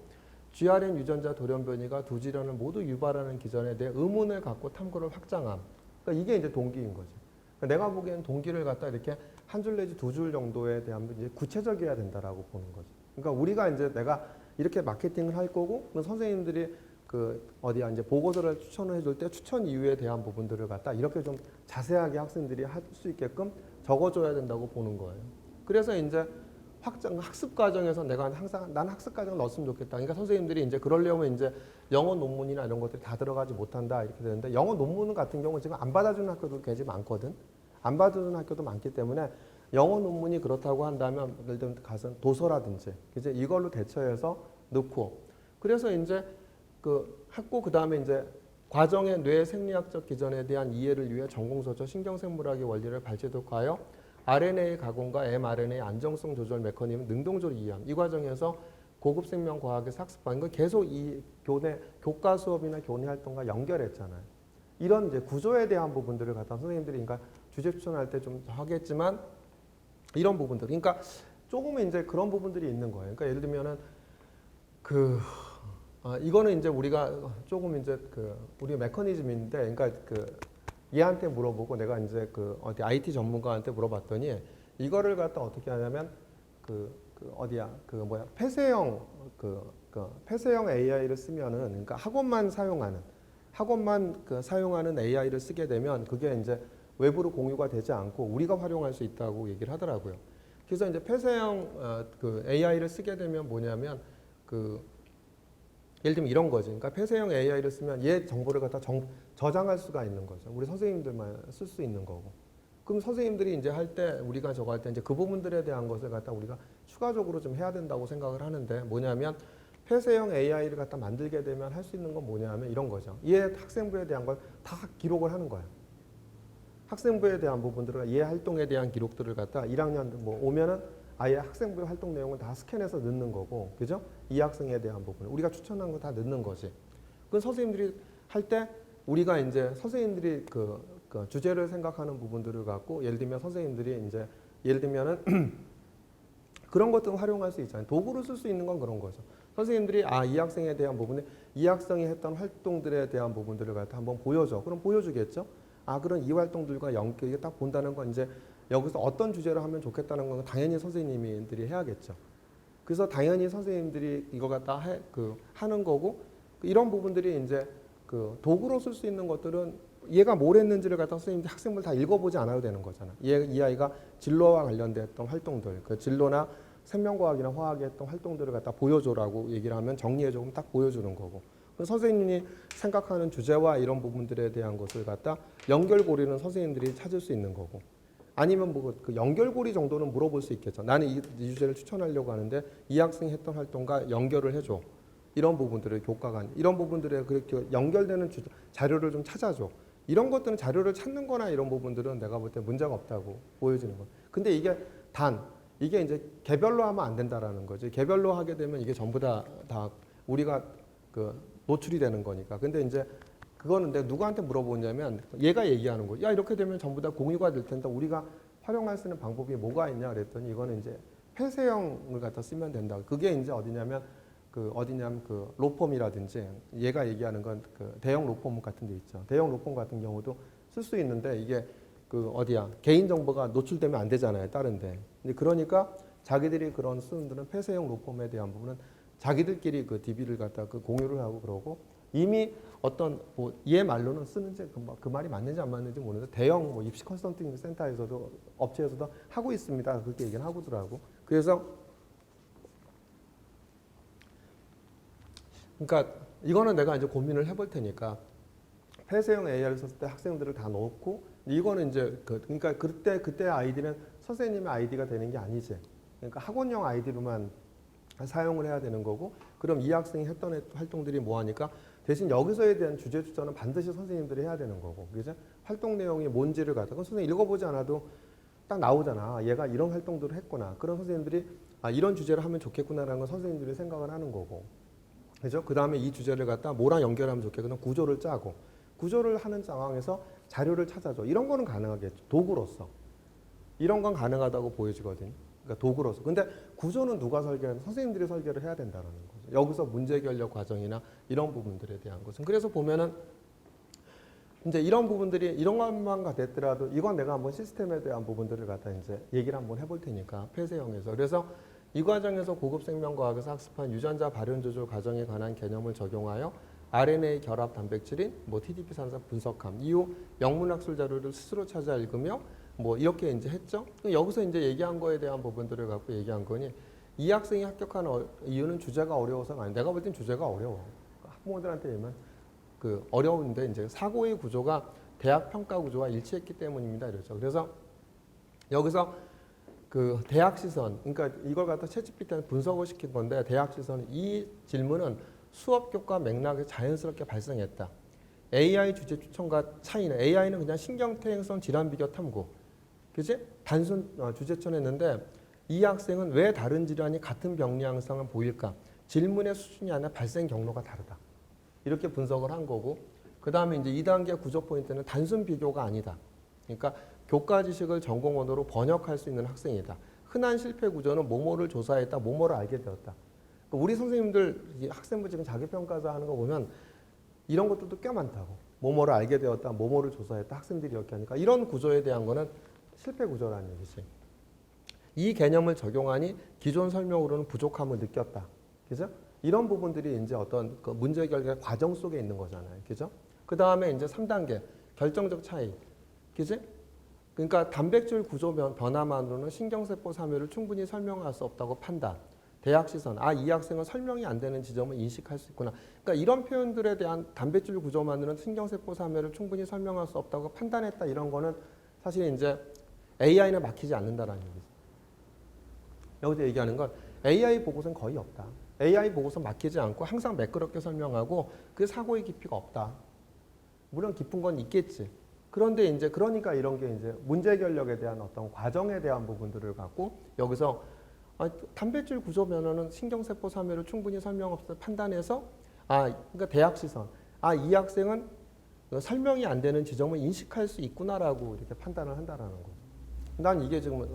Speaker 1: GRN 유전자 돌연 변이가 두 질환을 모두 유발하는 기전에 대해 의문을 갖고 탐구를 확장함. 그러니까 이게 이제 동기인 거죠. 그러니까 내가 보기에는 동기를 갖다 이렇게 한 줄 내지 2줄 정도에 대한 이제 구체적이어야 된다라고 보는 거죠. 그러니까 우리가 이제 내가 이렇게 마케팅을 할 거고 선생님들이 그 어디야 이제 보고서를 추천을 해줄 때 추천 이유에 대한 부분들을 갖다 이렇게 좀 자세하게 학생들이 할 수 있게끔 적어줘야 된다고 보는 거예요. 그래서 이제 학습 과정에서 내가 항상 난 학습 과정을 넣었으면 좋겠다. 그러니까 선생님들이 이제 그러려면 이제 영어 논문이나 이런 것들이 다 들어가지 못한다 이렇게 되는데 영어 논문 같은 경우는 지금 안 받아주는 학교도 굉장히 많거든. 안 받아주는 학교도 많기 때문에 영어 논문이 그렇다고 한다면 예를 들면 가서 도서라든지 이제 이걸로 대처해서 넣고 그래서 이제 그 했고 그 다음에 이제 과정의 뇌 생리학적 기전에 대한 이해를 위해 전공서적 신경생물학의 원리를 발제독하여 RNA 가공과 mRNA 안정성 조절 메커니즘 능동적으로 이해함. 이 과정에서 고급 생명 과학에서 학습하는 걸 계속 이 교과 수업이나 교내 활동과 연결했잖아요. 이런 이제 구조에 대한 부분들을 갖다 선생님들이 그러니까 주제 추천할 때 좀 하겠지만 이런 부분들. 그러니까 조금 이제 그런 부분들이 있는 거예요. 그러니까 예를 들면은 이거는 이제 우리가 조금 이제 우리 메커니즘인데, 그러니까 얘한테 물어보고 내가 이제 어디 IT 전문가한테 물어봤더니 이거를 갖다 어떻게 하냐면 폐쇄형 폐쇄형 AI를 쓰면은 그러니까 학원만 사용하는 AI를 쓰게 되면 그게 이제 외부로 공유가 되지 않고 우리가 활용할 수 있다고 얘기를 하더라고요. 그래서 이제 폐쇄형 AI를 쓰게 되면 뭐냐면 예를 들면 이런 거지. 그러니까 폐쇄형 AI를 쓰면 얘 정보를 갖다 저장할 수가 있는 거죠. 우리 선생님들만 쓸 수 있는 거고. 그럼 선생님들이 이제 할 때 우리가 저거 할 때 이제 그 부분들에 대한 것을 갖다 우리가 추가적으로 좀 해야 된다고 생각을 하는데 뭐냐면 폐쇄형 AI를 갖다 만들게 되면 할 수 있는 건 뭐냐면 이런 거죠. 얘 학생부에 대한 걸 다 기록을 하는 거예요. 학생부에 대한 부분들을 얘 활동에 대한 기록들을 갖다 1학년 뭐 오면은 아예 학생부의 활동 내용을 다 스캔해서 넣는 거고, 그죠? 이 학생에 대한 부분 우리가 추천한 거 다 넣는 거지. 그건 선생님들이 할 때 우리가 이제 선생님들이 그 주제를 생각하는 부분들을 갖고 예를 들면 선생님들이 이제 예를 들면은 그런 것들을 활용할 수 있잖아요. 도구로 쓸 수 있는 건 그런 거죠. 선생님들이 이 학생에 대한 부분에 이 학생이 했던 활동들에 대한 부분들을 갖다 한번 보여줘. 그럼 보여주겠죠. 그런 이 활동들과 연결이 딱 본다는 건 이제 여기서 어떤 주제를 하면 좋겠다는 건 당연히 선생님들이 해야겠죠. 그래서 당연히 선생님들이 이거 갖다 하는 거고 이런 부분들이 이제 도구로 쓸 수 있는 것들은 얘가 뭘 했는지를 갖다 선생님들이 학생들 다 읽어보지 않아도 되는 거잖아. 이 아이가 진로와 관련됐던 활동들, 진로나 생명과학이나 화학에 했던 활동들을 갖다 보여줘라고 얘기를 하면 정리해줘 그럼 딱 보여주는 거고. 선생님이 생각하는 주제와 이런 부분들에 대한 것을 갖다 연결고리는 선생님들이 찾을 수 있는 거고. 아니면 뭐 그 연결고리 정도는 물어볼 수 있겠죠. 나는 이 주제를 추천하려고 하는데 이 학생이 했던 활동과 연결을 해줘. 이런 부분들을 교과가 이런 부분들에 그렇게 연결되는 자료를 좀 찾아줘. 이런 것들은 자료를 찾는 거나 이런 부분들은 내가 볼 때 문제가 없다고 보여지는 거예요. 근데 이게 이제 개별로 하면 안 된다라는 거지. 개별로 하게 되면 이게 전부 다 우리가 그 노출이 되는 거니까. 근데 이제 그거는 내가 누구한테 물어보냐면 얘가 얘기하는 거야. 야, 이렇게 되면 전부 다 공유가 될 텐데 우리가 활용할 수 있는 방법이 뭐가 있냐 그랬더니 이거는 이제 폐쇄형을 갖다 쓰면 된다. 그게 이제 어디냐면 그 로펌이라든지 얘가 얘기하는 건 그 대형 로펌 같은 데 있죠. 대형 로펌 같은 경우도 쓸 수 있는데 이게 그 개인 정보가 노출되면 안 되잖아요. 다른데. 근데 그러니까 자기들이 그런 쓰는 데는 폐쇄형 로펌에 대한 부분은 자기들끼리 그 DB를 갖다 그 공유를 하고 그러고 이미 어떤 얘 말로는 쓰는지 그 말이 맞는지 안 맞는지 모르는데 대형 입시 컨설팅 센터에서도 업체에서도 하고 있습니다. 그렇게 얘기를 하고더라고. 그래서 그러니까 이거는 내가 이제 고민을 해볼 테니까 폐쇄형 AI를 썼을 때 학생들을 다 넣고 이거는 이제 그러니까 그때 아이디는 선생님의 아이디가 되는 게 아니지. 그러니까 학원용 아이디로만 사용을 해야 되는 거고 그럼 이 학생이 했던 활동들이 뭐하니까 대신 여기서에 대한 주제 추천은 반드시 선생님들이 해야 되는 거고 그죠? 활동 내용이 뭔지를 갖다가 선생님 읽어보지 않아도 딱 나오잖아. 얘가 이런 활동들을 했구나. 그런 선생님들이 이런 주제를 하면 좋겠구나라는 건 선생님들이 생각을 하는 거고 그죠? 그 다음에 이 주제를 갖다 뭐랑 연결하면 좋겠구나. 구조를 짜고 구조를 하는 상황에서 자료를 찾아줘. 이런 거는 가능하겠죠. 도구로서. 이런 건 가능하다고 보여지거든요. 그러니까 도구로서. 근데 구조는 누가 설계하는? 선생님들이 설계를 해야 된다는 거죠. 여기서 문제 결력 과정이나 이런 부분들에 대한 것은. 그래서 보면은 이제 이런 부분들이 이런 것만 됐더라도 이건 내가 한번 시스템에 대한 부분들을 갖다 이제 얘기를 한번 해볼 테니까 폐쇄형에서. 그래서 이 과정에서 고급 생명과학에서 학습한 유전자 발현 조절 과정에 관한 개념을 적용하여 RNA 결합 단백질인 TDP 산성 분석함 이후 영문학술 자료를 스스로 찾아 읽으며 이렇게 이제 했죠. 여기서 이제 얘기한 거에 대한 부분들을 갖고 얘기한 거니 이 학생이 합격한 이유는 주제가 어려워서가 아니라 내가 볼 땐 주제가 어려워. 학부모들한테 얘기하면 어려운데 이제 사고의 구조가 대학 평가 구조와 일치했기 때문입니다. 이러죠. 그래서 여기서 그 대학 시선, 그러니까 이걸 갖다 챗GPT한테 분석을 시킨 건데 대학 시선 이 질문은 수업 교과 맥락에 자연스럽게 발생했다. AI 주제 추천과 차이는 AI는 그냥 신경퇴행성 질환 비교 탐구, 그지? 단순 주제천했는데 이 학생은 왜 다른 질환이 같은 병리 양상을 보일까? 질문의 수준이 아니라 발생 경로가 다르다. 이렇게 분석을 한 거고 그 다음에 이제 2단계 구조 포인트는 단순 비교가 아니다. 그러니까 교과 지식을 전공 언어로 번역할 수 있는 학생이다. 흔한 실패 구조는 뭐뭐를 조사했다, 뭐뭐를 알게 되었다. 그러니까 우리 선생님들 학생부 지금 자기평가서 하는 거 보면 이런 것들도 꽤 많다고. 뭐뭐를 알게 되었다, 뭐뭐를 조사했다, 학생들이 이렇게 하니까 이런 구조에 대한 거는 실패 구조라는 얘기지. 이 개념을 적용하니 기존 설명으로는 부족함을 느꼈다. 그죠? 이런 부분들이 이제 어떤 그 문제 결계 과정 속에 있는 거잖아요. 그죠? 그 다음에 이제 3단계 결정적 차이. 그지? 그러니까 단백질 구조 변화만으로는 신경세포 사멸을 충분히 설명할 수 없다고 판단. 대학 시선. 이 학생은 설명이 안 되는 지점을 인식할 수 있구나. 그러니까 이런 표현들에 대한 단백질 구조만으로는 신경세포 사멸을 충분히 설명할 수 없다고 판단했다. 이런 거는 사실 이제 AI는 막히지 않는다라는 얘기죠. 여기서 얘기하는 건 AI 보고서는 거의 없다. AI 보고서 막히지 않고 항상 매끄럽게 설명하고 그 사고의 깊이가 없다. 물론 깊은 건 있겠지. 그런데 이제 그러니까 이런 게 이제 문제 결력에 대한 어떤 과정에 대한 부분들을 갖고 여기서 단백질 구조 변화는 신경세포 사멸을 충분히 설명 없어 판단해서 그러니까 대학 시선. 이 학생은 설명이 안 되는 지점을 인식할 수 있구나라고 이렇게 판단을 한다라는 거죠. 난 이게 지금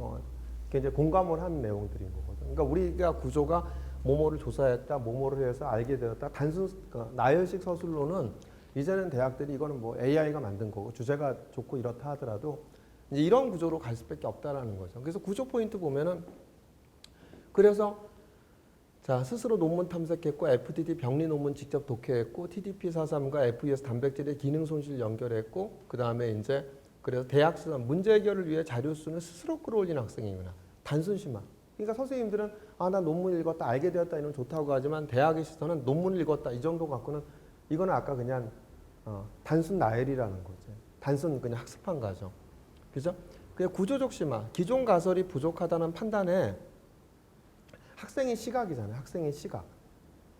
Speaker 1: 이제 공감을 한 내용들인 거거든. 그러니까 우리가 구조가 뭐뭐를 조사했다, 뭐뭐를 해서 알게 되었다. 단순 나열식 서술로는 이제는 대학들이 이거는 AI가 만든 거고 주제가 좋고 이렇다 하더라도 이제 이런 구조로 갈 수밖에 없다라는 거죠. 그래서 구조 포인트 보면은 그래서 자 스스로 논문 탐색했고 FDD 병리 논문 직접 독해했고 TDP43과 FES 단백질의 기능 손실 연결했고 그 다음에 이제 그래서 대학 시선 문제 해결을 위해 자료 수는 스스로 끌어올린 학생이구나. 단순 심화. 그러니까 선생님들은 나 논문 읽었다 알게 되었다 이런 좋다고 하지만 대학의 시선은 논문 읽었다 이 정도 갖고는 이거는 아까 그냥 단순 나열이라는 거지. 단순 그냥 학습한 과정. 그죠? 그냥 구조적 심화, 기존 가설이 부족하다는 판단에 학생의 시각이잖아요. 학생의 시각.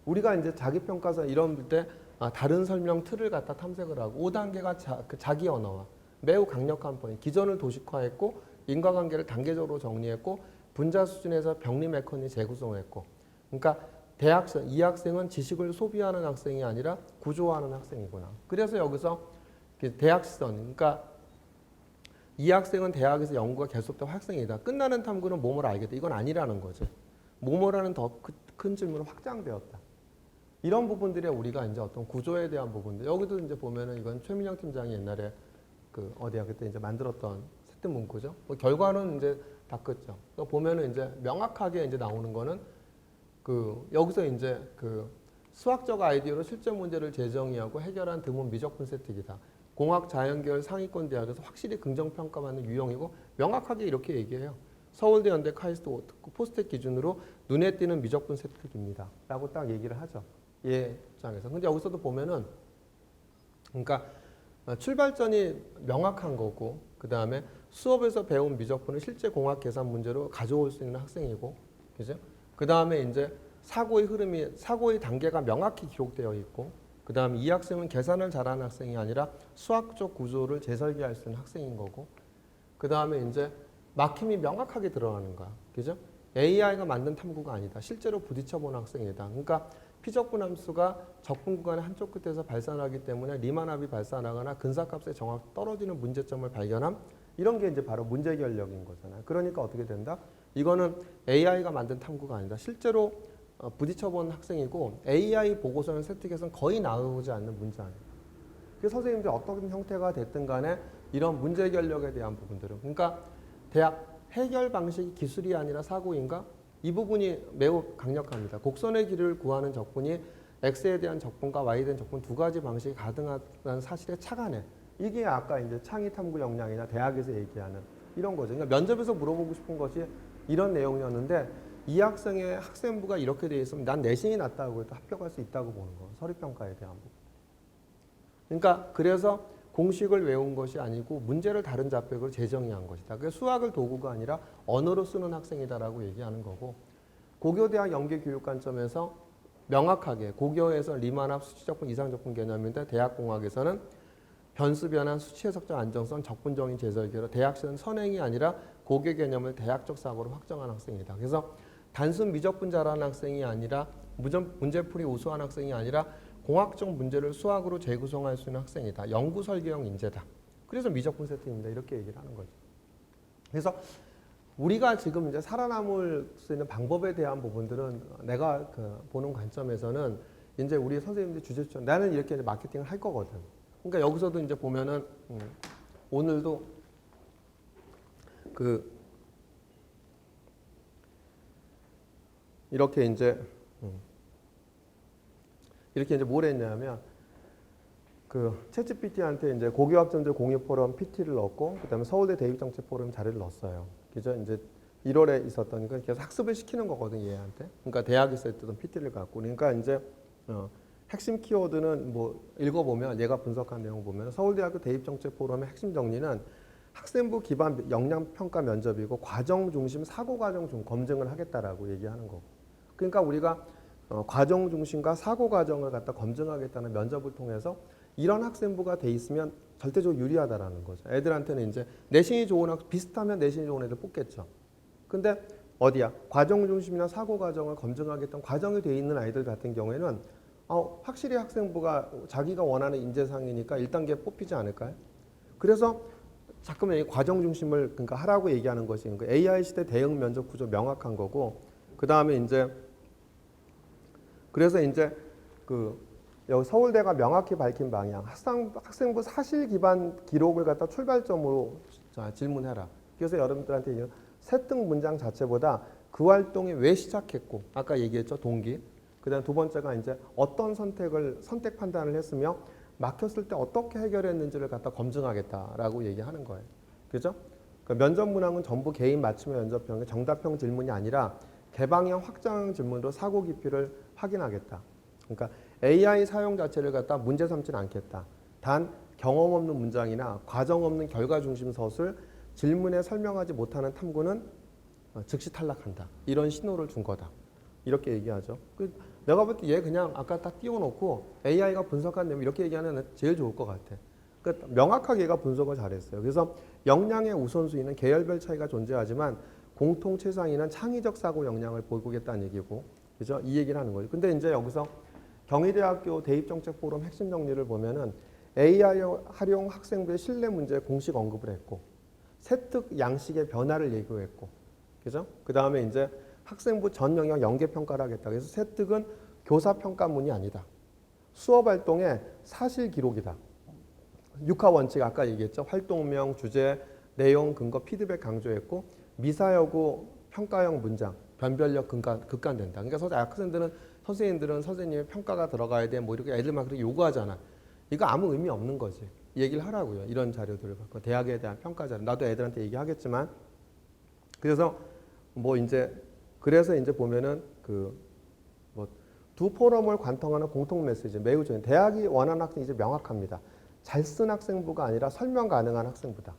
Speaker 1: 우리가 이제 자기평가서 이런 때 다른 설명 틀을 갖다 탐색을 하고 5단계가 자기 언어화. 매우 강력한 포인트. 기존을 도식화했고 인과관계를 단계적으로 정리했고 분자 수준에서 병리 메커니즘 재구성했고. 그러니까 대학생, 이 학생은 지식을 소비하는 학생이 아니라 구조화하는 학생이구나. 그래서 여기서 대학 시선, 그러니까 이 학생은 대학에서 연구가 계속되고 학생이다. 끝나는 탐구는 뭐뭐를 알겠다. 이건 아니라는 거지. 뭐뭐라는 더 큰 질문으로 확장되었다. 이런 부분들이 우리가 이제 어떤 구조에 대한 부분들. 여기도 이제 보면은 이건 최민영 팀장이 옛날에 그 어디야 그때 이제 만들었던 세트 문구죠. 뭐 결과는 이제 다 끝죠. 보면은 이제 명확하게 이제 나오는 거는 그 여기서 이제 그 수학적 아이디어로 실제 문제를 재정의하고 해결한 드문 미적분 세특이다. 공학 자연계열 상위권 대학에서 확실히 긍정평가받는 유형이고 명확하게 이렇게 얘기해요. 서울대, 연대, 카이스트, 포스텍 기준으로 눈에 띄는 미적분 세특입니다. 라고 딱 얘기를 하죠. 얘 입장에서. 근데 여기서도 보면은 그러니까 출발점이 명확한 거고 그 다음에 수업에서 배운 미적분을 실제 공학 계산 문제로 가져올 수 있는 학생이고 그죠? 그 다음에 이제 사고의 흐름이 사고의 단계가 명확히 기록되어 있고 그 다음에 이 학생은 계산을 잘하는 학생이 아니라 수학적 구조를 재설계할 수 있는 학생인 거고 그 다음에 이제 막힘이 명확하게 드러나는 거야. 그죠? AI가 만든 탐구가 아니다. 실제로 부딪혀본 학생이다. 그러니까 피적분 함수가 적분 구간의 한쪽 끝에서 발산하기 때문에 리만합이 발산하거나 근사값의 정확히 떨어지는 문제점을 발견함. 이런 게 이제 바로 문제 결력인 거잖아요. 그러니까 어떻게 된다? 이거는 AI가 만든 탐구가 아니다. 실제로 부딪혀본 학생이고 AI 보고서는 세특에서는 거의 나오지 않는 문제 아니에요. 그래서 선생님들이 어떤 형태가 됐든 간에 이런 문제 결력에 대한 부분들은 그러니까 대학 해결 방식이 기술이 아니라 사고인가? 이 부분이 매우 강력합니다. 곡선의 길이를 구하는 적분이 X에 대한 적분과 Y에 대한 적분 두 가지 방식이 가능하다는 사실에 착안해. 이게 아까 이제 창의 탐구 역량이나 대학에서 얘기하는 이런 거죠. 그러니까 면접에서 물어보고 싶은 것이 이런 내용이었는데 이 학생의 학생부가 이렇게 돼 있으면 난 내신이 낮다고 해도 합격할 수 있다고 보는 거. 서류평가에 대한 부분. 그러니까 그래서 공식을 외운 것이 아니고 문제를 다른 자백으로 재정의한 것이다. 그래서 수학을 도구가 아니라 언어로 쓰는 학생이다라고 얘기하는 거고 고교대학 연계교육 관점에서 명확하게 고교에서 리만합 수치적분 이상적분 개념인데 대학공학에서는 변수 변환 수치 해석적 안정성 적분적인 재설계로 대학생은 선행이 아니라 고교 개념을 대학적 사고로 확정한 학생이다. 그래서 단순 미적분 잘하는 학생이 아니라 문제풀이 우수한 학생이 아니라 공학적 문제를 수학으로 재구성할 수 있는 학생이다. 연구 설계형 인재다. 그래서 미적분 세트입니다. 이렇게 얘기를 하는 거죠. 그래서 우리가 지금 이제 살아남을 수 있는 방법에 대한 부분들은 내가 보는 관점에서는 이제 우리 선생님들 주제처럼 나는 이렇게 이제 마케팅을 할 거거든. 그러니까 여기서도 이제 보면은 오늘도 이렇게 이제 뭘 했냐면 챗GPT한테 이제 고교학점제 공유 포럼 PT를 넣었고 그다음에 서울대 대입정책 포럼 자료를 넣었어요. 그죠? 이제 1월에 있었던 거 계속 학습을 시키는 거거든 얘한테. 그러니까 대학에서 했던 PT를 갖고 그러니까 이제 핵심 키워드는 뭐 읽어보면 얘가 분석한 내용 보면 서울대학교 대입정책 포럼의 핵심 정리는 학생부 기반 역량평가 면접이고 과정 중심 사고 과정 중 검증을 하겠다라고 얘기하는 거고. 그러니까 우리가 과정 중심과 사고 과정을 갖다 검증하겠다는 면접을 통해서 이런 학생부가 돼 있으면 절대적으로 유리하다라는 거죠. 애들한테는 이제 내신이 좋은 학생 비슷하면 내신이 좋은 애들 뽑겠죠. 근데 어디야? 과정 중심이나 사고 과정을 검증하겠다는 과정이 돼 있는 아이들 같은 경우에는 확실히 학생부가 자기가 원하는 인재상이니까 1단계 뽑히지 않을까요? 그래서 자꾸만 이 과정 중심을 그러니까 하라고 얘기하는 것이 그러니까 AI 시대 대응 면접 구조 명확한 거고 그 다음에 이제 그래서 이제 여기 서울대가 명확히 밝힌 방향 학생부 사실 기반 기록을 갖다 출발점으로 질문해라. 그래서 여러분들한테 세특 문장 자체보다 그 활동이 왜 시작했고 아까 얘기했죠 동기. 그다음 두 번째가 이제 어떤 선택 판단을 했으며 막혔을 때 어떻게 해결했는지를 갖다 검증하겠다라고 얘기하는 거예요. 그죠? 그러니까 면접 문항은 전부 개인 맞춤형 면접형의 정답형 질문이 아니라 개방형 확장 질문으로 사고 깊이를 확인하겠다. 그러니까 AI 사용 자체를 갖다 문제 삼지는 않겠다. 단 경험 없는 문장이나 과정 없는 결과 중심 서술, 질문에 설명하지 못하는 탐구는 즉시 탈락한다. 이런 신호를 준 거다. 이렇게 얘기하죠. 내가 볼 때 얘 그냥 아까 딱 띄워놓고 AI가 분석한 내용 이렇게 얘기하는 애 제일 좋을 것 같아. 그러니까 명확하게 얘가 분석을 잘했어요. 그래서 역량의 우선순위는 계열별 차이가 존재하지만 공통 최상위는 창의적 사고 역량을 보이겠다는 얘기고, 그죠? 이 얘기를 하는 거죠. 근데 이제 여기서 경희대학교 대입정책 포럼 핵심 정리를 보면은 AI 활용 학생부의 신뢰 문제 공식 언급을 했고, 세특 양식의 변화를 예고했고, 그죠? 그 다음에 이제 학생부 전 영역 연계 평가를 하겠다. 그래서 세특은 교사 평가문이 아니다. 수업 활동의 사실 기록이다. 육하 원칙 아까 얘기했죠. 활동명, 주제, 내용, 근거, 피드백 강조했고, 미사여구 평가형 문장, 변별력 극간된다. 그러니까 학생들은 선생님의 평가가 들어가야 돼. 뭐 이렇게 애들 막 그렇게 요구하잖아. 이거 아무 의미 없는 거지. 얘기를 하라고요. 이런 자료들을 갖고 대학에 대한 평가 자료. 나도 애들한테 얘기하겠지만, 그래서 그래서 이제 보면은 두 포럼을 관통하는 공통 메시지 매우 중요해요. 대학이 원하는 학생이 이제 명확합니다. 잘 쓴 학생부가 아니라 설명 가능한 학생부다.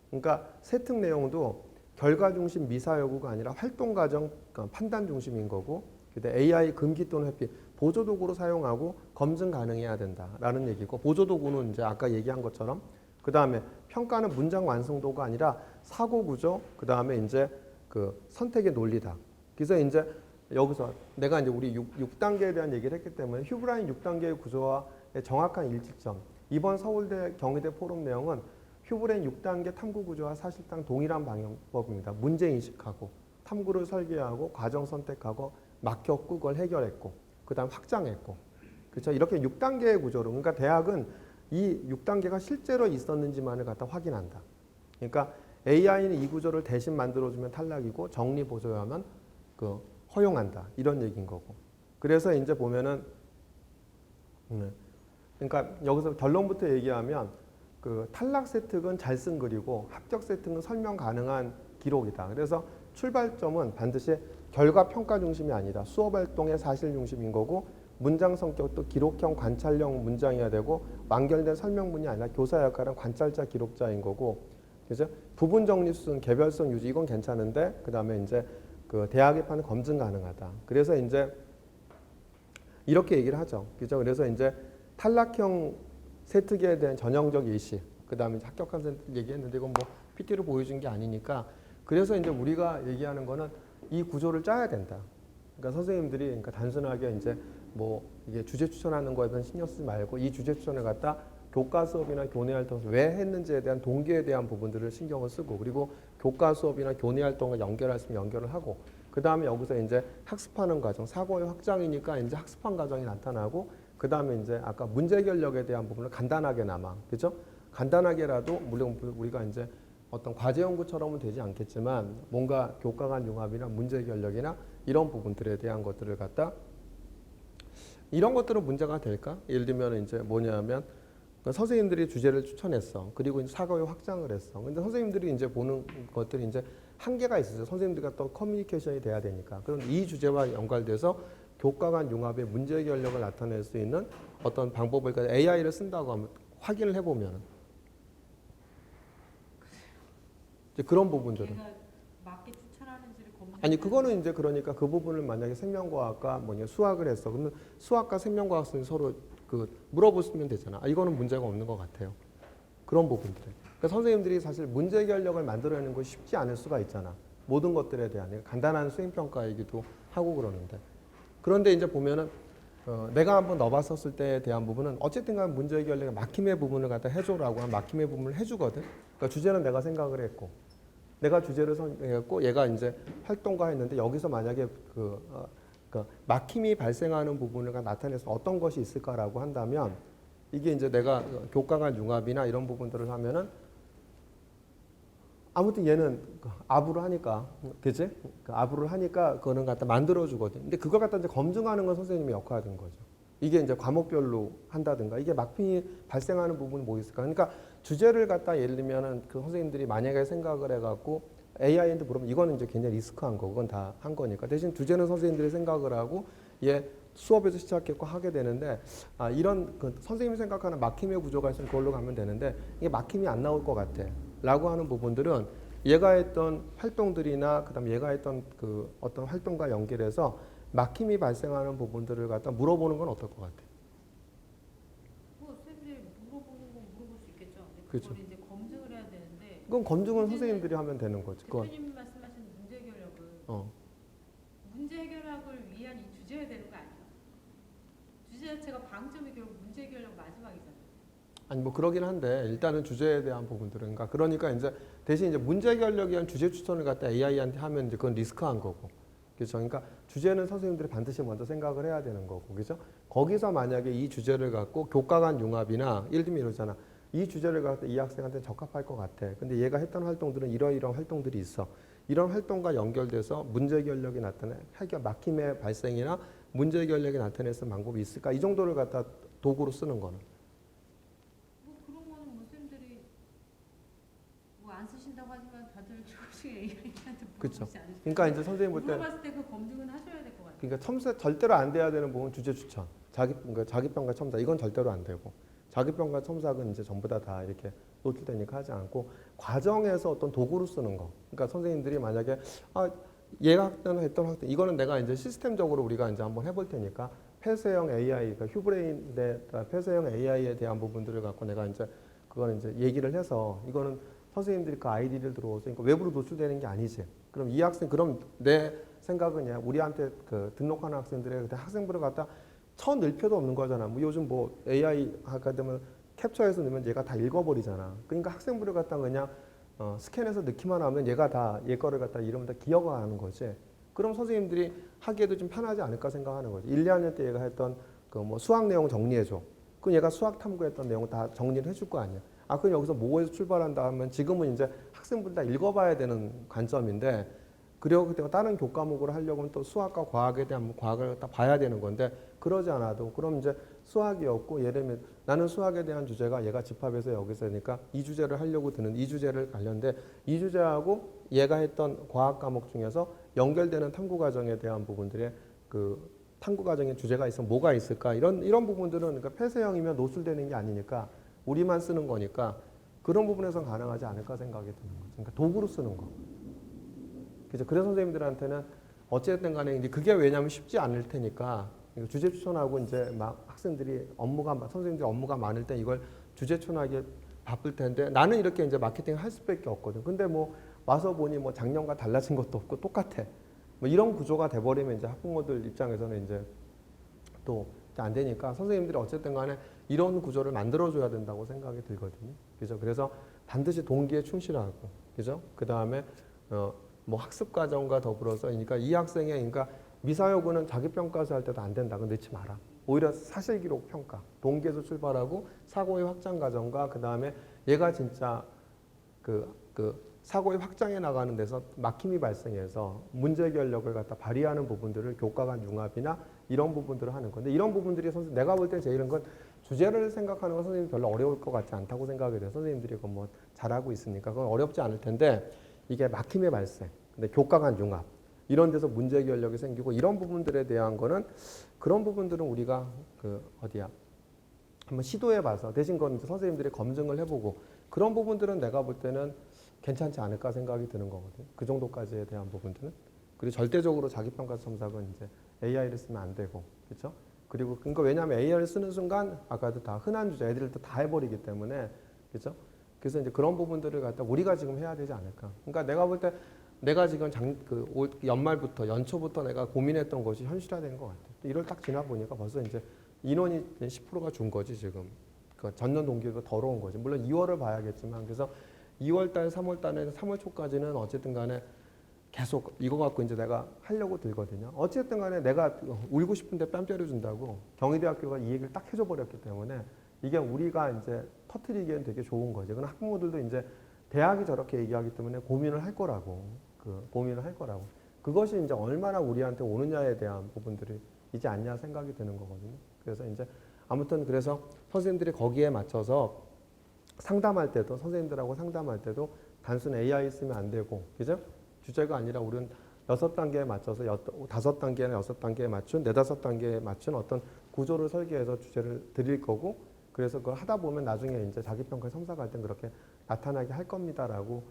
Speaker 1: 그러니까 세특 내용도 결과 중심 미사 여구가 아니라 활동 과정 판단 중심인 거고, AI 금기 또는 회피 보조 도구로 사용하고 검증 가능해야 된다라는 얘기고, 보조 도구는 이제 아까 얘기한 것처럼 그 다음에 평가는 문장 완성도가 아니라 사고 구조, 그 다음에 이제 그 선택의 논리다. 그래서 이제 여기서 내가 이제 우리 6단계에 대한 얘기를 했기 때문에 휴브라인 6단계의 구조와의 정확한 일치점. 이번 서울대 경희대 포럼 내용은 휴브라인 6단계 탐구 구조와 사실상 동일한 방향법입니다. 문제 인식하고 탐구를 설계하고 과정 선택하고 막혔고 그걸 해결했고 그다음 확장했고, 그렇죠? 이렇게 6단계의 구조로, 그러니까 대학은 이 6단계가 실제로 있었는지만을 갖다 확인한다. 그러니까 AI는 이 구조를 대신 만들어주면 탈락이고 정리 보조하면 허용한다. 이런 얘기인 거고. 그래서 이제 보면은 그러니까 여기서 결론부터 얘기하면 탈락 세특은 잘 쓴 글이고 합격 세특은 설명 가능한 기록이다. 그래서 출발점은 반드시 결과 평가 중심이 아니다. 수업 활동의 사실 중심인 거고, 문장 성격도 기록형 관찰형 문장이어야 되고, 완결된 설명문이 아니라 교사 역할은 관찰자 기록자인 거고, 그죠? 부분 정리 수준, 개별성 유지 이건 괜찮은데, 그 다음에 이제 대학의 판은 검증 가능하다. 그래서 이제 이렇게 얘기를 하죠. 그죠? 그래서 이제 탈락형 세특에 대한 전형적 예시, 그 다음에 합격한 세특 얘기했는데 이건 뭐 PT로 보여준 게 아니니까, 그래서 이제 우리가 얘기하는 거는 이 구조를 짜야 된다. 그러니까 선생님들이 그러니까 단순하게 이제 뭐 이게 주제 추천하는 거에 대한 신경 쓰지 말고 이 주제 추천을 갖다 교과 수업이나 교내 활동에서 왜 했는지에 대한 동기에 대한 부분들을 신경을 쓰고, 그리고 교과 수업이나 교내 활동과 연결할 수 있으면 연결을 하고, 그 다음에 여기서 이제 학습하는 과정, 사고의 확장이니까 이제 학습한 과정이 나타나고, 그 다음에 이제 아까 문제 결력에 대한 부분을 간단하게나마, 그죠? 간단하게라도 물론 우리가 이제 어떤 과제 연구처럼은 되지 않겠지만 뭔가 교과 간 융합이나 문제 결력이나 이런 부분들에 대한 것들을 갖다 이런 것들은 문제가 될까? 예를 들면 이제 뭐냐면 선생님들이 주제를 추천했어. 그리고 이제 사고의 확장을 했어. 근데 선생님들이 이제 보는 것들이 이제 한계가 있어요. 선생님들과 또 커뮤니케이션이 돼야 되니까. 그럼 이 주제와 연관돼서 교과 간 융합의 문제 결력을 나타낼 수 있는 어떤 방법을 그러니까 AI를 쓴다고 하면 확인을 해보면 이제 그런 부분들은
Speaker 2: 맞게 추천하는지를 검증.
Speaker 1: 아니 그거는 이제 그러니까 그 부분을 만약에 생명과학과 수학을 했어. 그러면 수학과 생명과학생이 서로 물어보시면 되잖아. 이거는 문제가 없는 것 같아요. 그런 부분들. 그러니까 선생님들이 사실 문제 결력을 만들어내는 것이 쉽지 않을 수가 있잖아. 모든 것들에 대한 간단한 수행평가이기도 하고 그러는데. 그런데 이제 보면은 내가 한번 넣어봤었을 때에 대한 부분은 어쨌든 간 문제 결력의 막힘의 부분을 갖다 해줘라고 하면 막힘의 부분을 해주거든. 그러니까 주제는 내가 생각을 했고 내가 주제를 선정했고 얘가 이제 활동가 했는데 여기서 만약에 막힘이 발생하는 부분을 나타내서 어떤 것이 있을까라고 한다면 이게 이제 내가 교과 간 융합이나 이런 부분들을 하면은 아무튼 얘는 아부를 하니까, 그치? 아부를 하니까 그거는 갖다 만들어주거든. 근데 그걸 갖다 이제 검증하는 건 선생님의 역할인 거죠. 이게 이제 과목별로 한다든가, 이게 막힘이 발생하는 부분이 뭐 있을까? 그러니까 주제를 갖다 예를 들면은 그 선생님들이 만약에 생각을 해갖고 AI한테 물으면 이거는 이제 굉장히 리스크한 거, 그건 다 한 거니까. 대신 주제는 선생님들이 생각을 하고 얘 수업에서 시작했고 하게 되는데, 이런 선생님이 생각하는 막힘의 구조가 있으면 그걸로 가면 되는데 이게 막힘이 안 나올 것 같아. 라고 하는 부분들은 얘가 했던 활동들이나 그다음 얘가 했던 그 어떤 활동과 연결해서 막힘이 발생하는 부분들을 갖다 물어보는 건 어떨 것 같아?
Speaker 2: 뭐 선생님들이 물어보는 건 물어볼 수 있겠죠. 근데
Speaker 1: 그렇죠.
Speaker 2: 그걸 이제 검증을 해야 되는데
Speaker 1: 그건 검증은
Speaker 2: 문제는
Speaker 1: 선생님들이 하면 되는 거지. 그건
Speaker 2: 대표님 말씀하신 문제 해결력은
Speaker 1: 어.
Speaker 2: 문제 해결력을 위한 이 주제여야 되는 거 아니에요? 주제 자체가 방점이 결국 문제 해결력 마지막이잖아요.
Speaker 1: 아니 뭐 그러긴 한데 일단은 주제에 대한 부분들은 그러니까 이제 대신 이제 문제 해결력에 대한 주제 추천을 갖다 AI한테 하면 이제 그건 리스크한 거고. 그렇죠. 그러니까 주제는 선생님들이 반드시 먼저 생각을 해야 되는 거고. 그죠? 거기서 만약에 이 주제를 갖고 교과 간 융합이나 예를 들면 이러잖아. 이 주제를 갖다 이 학생한테 적합할 것 같아. 근데 얘가 했던 활동들은 이러이러한 활동들이 있어. 이런 활동과 연결돼서 문제 해결력이 나타내 해결 막힘의 발생이나 문제 해결력이 나타낼 수 있는 방법이 있을까? 이 정도를 갖다 도구로 쓰는 거는.
Speaker 2: 뭐 그런 거는 뭐 쌤들이 뭐 안 쓰신다고 하지만 다들 조금씩 AI한테
Speaker 1: 그쵸.
Speaker 2: 물어보지 않으실까요?
Speaker 1: 그러니까 이제 선생님 볼 때
Speaker 2: 물어봤을 때 그 검증은 하셔야 될 것 같아요.
Speaker 1: 그러니까 첨사 절대로 안 돼야 되는 부분 주제 추천. 그러니까 자기평가 첨사 이건 절대로 안 되고 자기평가 첨삭은 이제 전부 다 이렇게 노출되니까 하지 않고 과정에서 어떤 도구로 쓰는 거. 그러니까 선생님들이 만약에 얘가 했던 활동 이거는 내가 이제 시스템적으로 우리가 이제 한번 해볼 테니까 폐쇄형 AI, 그러니까 휴브레인의 폐쇄형 AI에 대한 부분들을 갖고 내가 이제 그거는 이제 얘기를 해서 이거는 선생님들이 그 아이디를 들어오서 그러니까 외부로 노출되는 게 아니지. 그럼 이 학생 그럼 내 생각은 우리한테 그 등록하는 학생들의 그때 학생부를 갖다 쳐 넣을 필요도 없는 거잖아. 뭐 요즘 뭐 AI 하게 되면 캡처해서 넣으면 얘가 다 읽어버리잖아. 그러니까 학생부를 갖다 그냥 스캔해서 넣기만 하면 얘가 다 얘 거를 갖다 이러면 다 기억하는 거지. 그럼 선생님들이 하기에도 좀 편하지 않을까 생각하는 거지. 1, 2학년 때 얘가 했던 그 뭐 수학 내용 정리해줘. 그럼 얘가 수학 탐구했던 내용 다 정리를 해줄 거 아니야. 그럼 여기서 뭐에서 출발한다 하면 지금은 이제 학생분들 다 읽어봐야 되는 관점인데 그리고 그때 다른 교과목으로 하려고 하면 또 수학과 과학에 대한 과학을 딱 봐야 되는 건데 그러지 않아도 그럼 이제 수학이었고 예를 들면 나는 수학에 대한 주제가 얘가 집합해서 여기서니까 이 주제를 하려고 드는 이 주제를 관련돼 이 주제하고 얘가 했던 과학 과목 중에서 연결되는 탐구 과정에 대한 부분들의 그 탐구 과정의 주제가 있으면 뭐가 있을까 이런 부분들은 그러니까 폐쇄형이면 노출되는 게 아니니까 우리만 쓰는 거니까 그런 부분에서 가능하지 않을까 생각이 드는 거죠. 그러니까 도구로 쓰는 거. 그죠? 그래서 선생님들한테는 어쨌든 간에 이제 그게 왜냐면 쉽지 않을 테니까 주제 추천하고 이제 막 학생들이 선생님들이 업무가 많을 때 이걸 주제 추천하기 바쁠 텐데 나는 이렇게 이제 마케팅을 할 수밖에 없거든. 근데 뭐 와서 보니 뭐 작년과 달라진 것도 없고 똑같아. 뭐 이런 구조가 돼버리면 이제 학부모들 입장에서는 이제 또 안 되니까 선생님들이 어쨌든 간에 이런 구조를 만들어줘야 된다고 생각이 들거든요. 그죠? 그래서 반드시 동기에 충실하고, 그죠? 그 다음에 뭐 학습 과정과 더불어서 그러니까 이 학생의 그러니까 미사여구는 자기 평가서 할 때도 안 된다. 그건 넣지 마라. 오히려 사실 기록 평가, 동기에서 출발하고 사고의 확장 과정과 그 다음에 얘가 진짜 그 사고의 확장해 나가는 데서 막힘이 발생해서 문제 해결력을 갖다 발휘하는 부분들을 교과 간 융합이나 이런 부분들을 하는 건데 이런 부분들이 내가 볼 때 제일은 건 주제를 생각하는 건 선생님이 별로 어려울 것 같지 않다고 생각이 돼요. 선생님들이 그건 뭐 잘하고 있으니까 그건 어렵지 않을 텐데 이게 막힘의 발생, 근데 교과 간 융합 이런 데서 문제 해결력이 생기고 이런 부분들에 대한 거는 그런 부분들은 우리가 한번 시도해봐서 대신 건 이제 선생님들이 검증을 해보고 그런 부분들은 내가 볼 때는 괜찮지 않을까 생각이 드는 거거든요. 그 정도까지에 대한 부분들은. 그리고 절대적으로 자기평가 첨삭은 이제 AI를 쓰면 안 되고, 그렇죠? 그리고 그러니까 왜냐하면 AI를 쓰는 순간 아까도 다 흔한 주제 애들도 다 해버리기 때문에, 그렇죠? 그래서 이제 그런 부분들을 갖다 우리가 지금 해야 되지 않을까. 그러니까 내가 볼 때 내가 지금 올 연말부터 연초부터 내가 고민했던 것이 현실화된 것 같아요. 1월 딱 지나 보니까 벌써 이제 인원이 10%가 준 거지 지금. 그 전년 동기보다 더러운 거지. 물론 2월을 봐야겠지만 그래서 2월달, 3월달에는 3월 초까지는 어쨌든 간에 계속 이거 갖고 이제 내가 하려고 들거든요. 어쨌든 간에 내가 울고 싶은데 뺨 때려준다고 경희대학교가 이 얘기를 딱 해줘 버렸기 때문에 이게 우리가 이제 터트리기엔 되게 좋은 거죠. 그건 학부모들도 이제 대학이 저렇게 얘기하기 때문에 고민을 할 거라고. 고민을 할 거라고. 그것이 이제 얼마나 우리한테 오느냐에 대한 부분들이 이지 않냐 생각이 드는 거거든요. 그래서 이제 아무튼 그래서 선생님들이 거기에 맞춰서 상담할 때도 선생님들하고 상담할 때도 단순 AI 쓰면 안 되고, 그죠? 주제가 아니라 우리는 6단계에 맞춰서 5단계나 6단계에 맞춘 4-5단계에 맞춘 어떤 구조를 설계해서 주제를 드릴 거고 그래서 그걸 하다 보면 나중에 이제 자기평가 첨삭할 땐 그렇게 나타나게 할 겁니다라고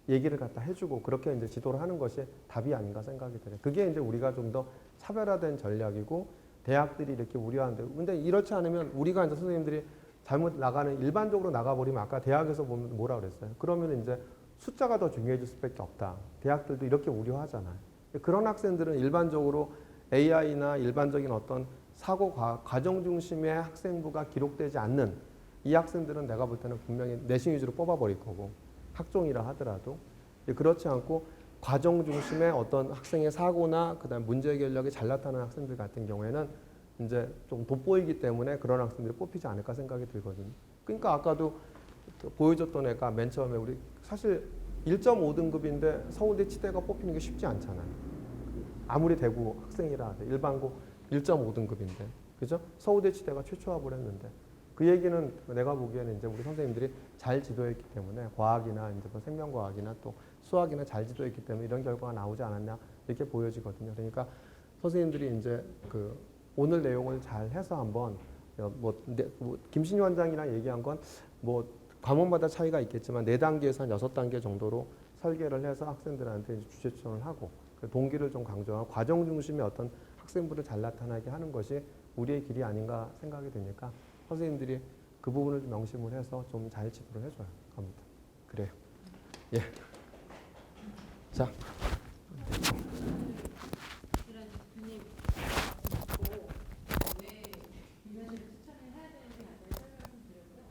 Speaker 1: 얘기를 갖다 해주고 그렇게 이제 지도를 하는 것이 답이 아닌가 생각이 들어요. 그게 이제 우리가 좀 더 차별화된 전략이고 대학들이 이렇게 우려하는데 근데 이렇지 않으면 우리가 이제 선생님들이 잘못 나가는 일반적으로 나가버리면 아까 대학에서 보면 뭐라 그랬어요? 그러면 이제 숫자가 더 중요해질 수밖에 없다. 대학들도 이렇게 우려하잖아요. 그런 학생들은 일반적으로 AI나 일반적인 어떤 사고 과정 중심의 학생부가 기록되지 않는 이 학생들은 내가 볼 때는 분명히 내신 위주로 뽑아버릴 거고 학종이라 하더라도 그렇지 않고 과정 중심의 어떤 학생의 사고나 그다음 문제 해결력이 잘 나타나는 학생들 같은 경우에는 이제 좀 돋보이기 때문에 그런 학생들이 뽑히지 않을까 생각이 들거든요. 그러니까 아까도 보여줬던 애가 맨 처음에 우리 사실 1.5등급인데 서울대 치대가 뽑히는 게 쉽지 않잖아요. 아무리 대구 학생이라 하되 일반고 1.5등급인데 그죠? 서울대 치대가 최초 합을 했는데 그 얘기는 내가 보기에는 이제 우리 선생님들이 잘 지도했기 때문에 과학이나 이제 뭐 생명과학이나 또 수학이나 잘 지도했기 때문에 이런 결과가 나오지 않았냐 이렇게 보여지거든요. 그러니까 선생님들이 이제 그 오늘 내용을 잘 해서 한번 뭐 김신희 원장이랑 얘기한 건 뭐 과목마다 차이가 있겠지만 4단계에서 한 6단계 정도로 설계를 해서 학생들한테 이제 주제 추천을 하고 동기를 좀 강조하고 과정 중심의 어떤 학생부를 잘 나타나게 하는 것이 우리의 길이 아닌가 생각이 드니까 선생님들이 그 부분을 좀 명심을 해서 좀 잘 지도를 해줘야 합니다. 그래요. 예. 자.
Speaker 2: 이런 대표님 왜 이면을 추천을 해야 되는지 간단히 설명을 좀 드렸고요.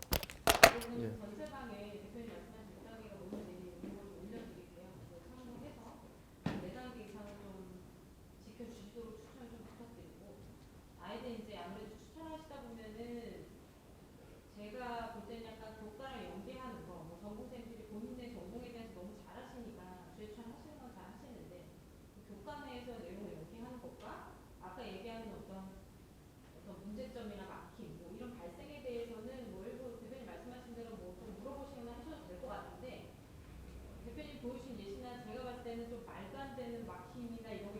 Speaker 2: 이거는
Speaker 1: 예.
Speaker 2: 전체방에 대표님 말씀하신 5단계가 뭔지 이런 걸 좀 올려드릴게요. 그거 참고해서 4단계 이상을 좀 지켜주시도록 추천을 좀 부탁드리고 아이들 이제 아무래도 추천하시다 보면은 제가 볼 때는 약간 교과랑 연계하는 거, 뭐 전공생들이 본인의 전공에 대해서 너무 잘하시니까 주에 추천하시는 건 잘 하시는데 교과 내에서 내용을 연계하는 것과 아까 얘기하는 어떤 문제점이나 막힘 뭐 이런 발생에 대해서는 뭐 일부 대표님 말씀하신 대로 뭐 좀 물어보시거나 하셔도 될 것 같은데 대표님 보여주신 예시나 제가 봤을 때는 좀 말도 안 되는 막힘이나 이런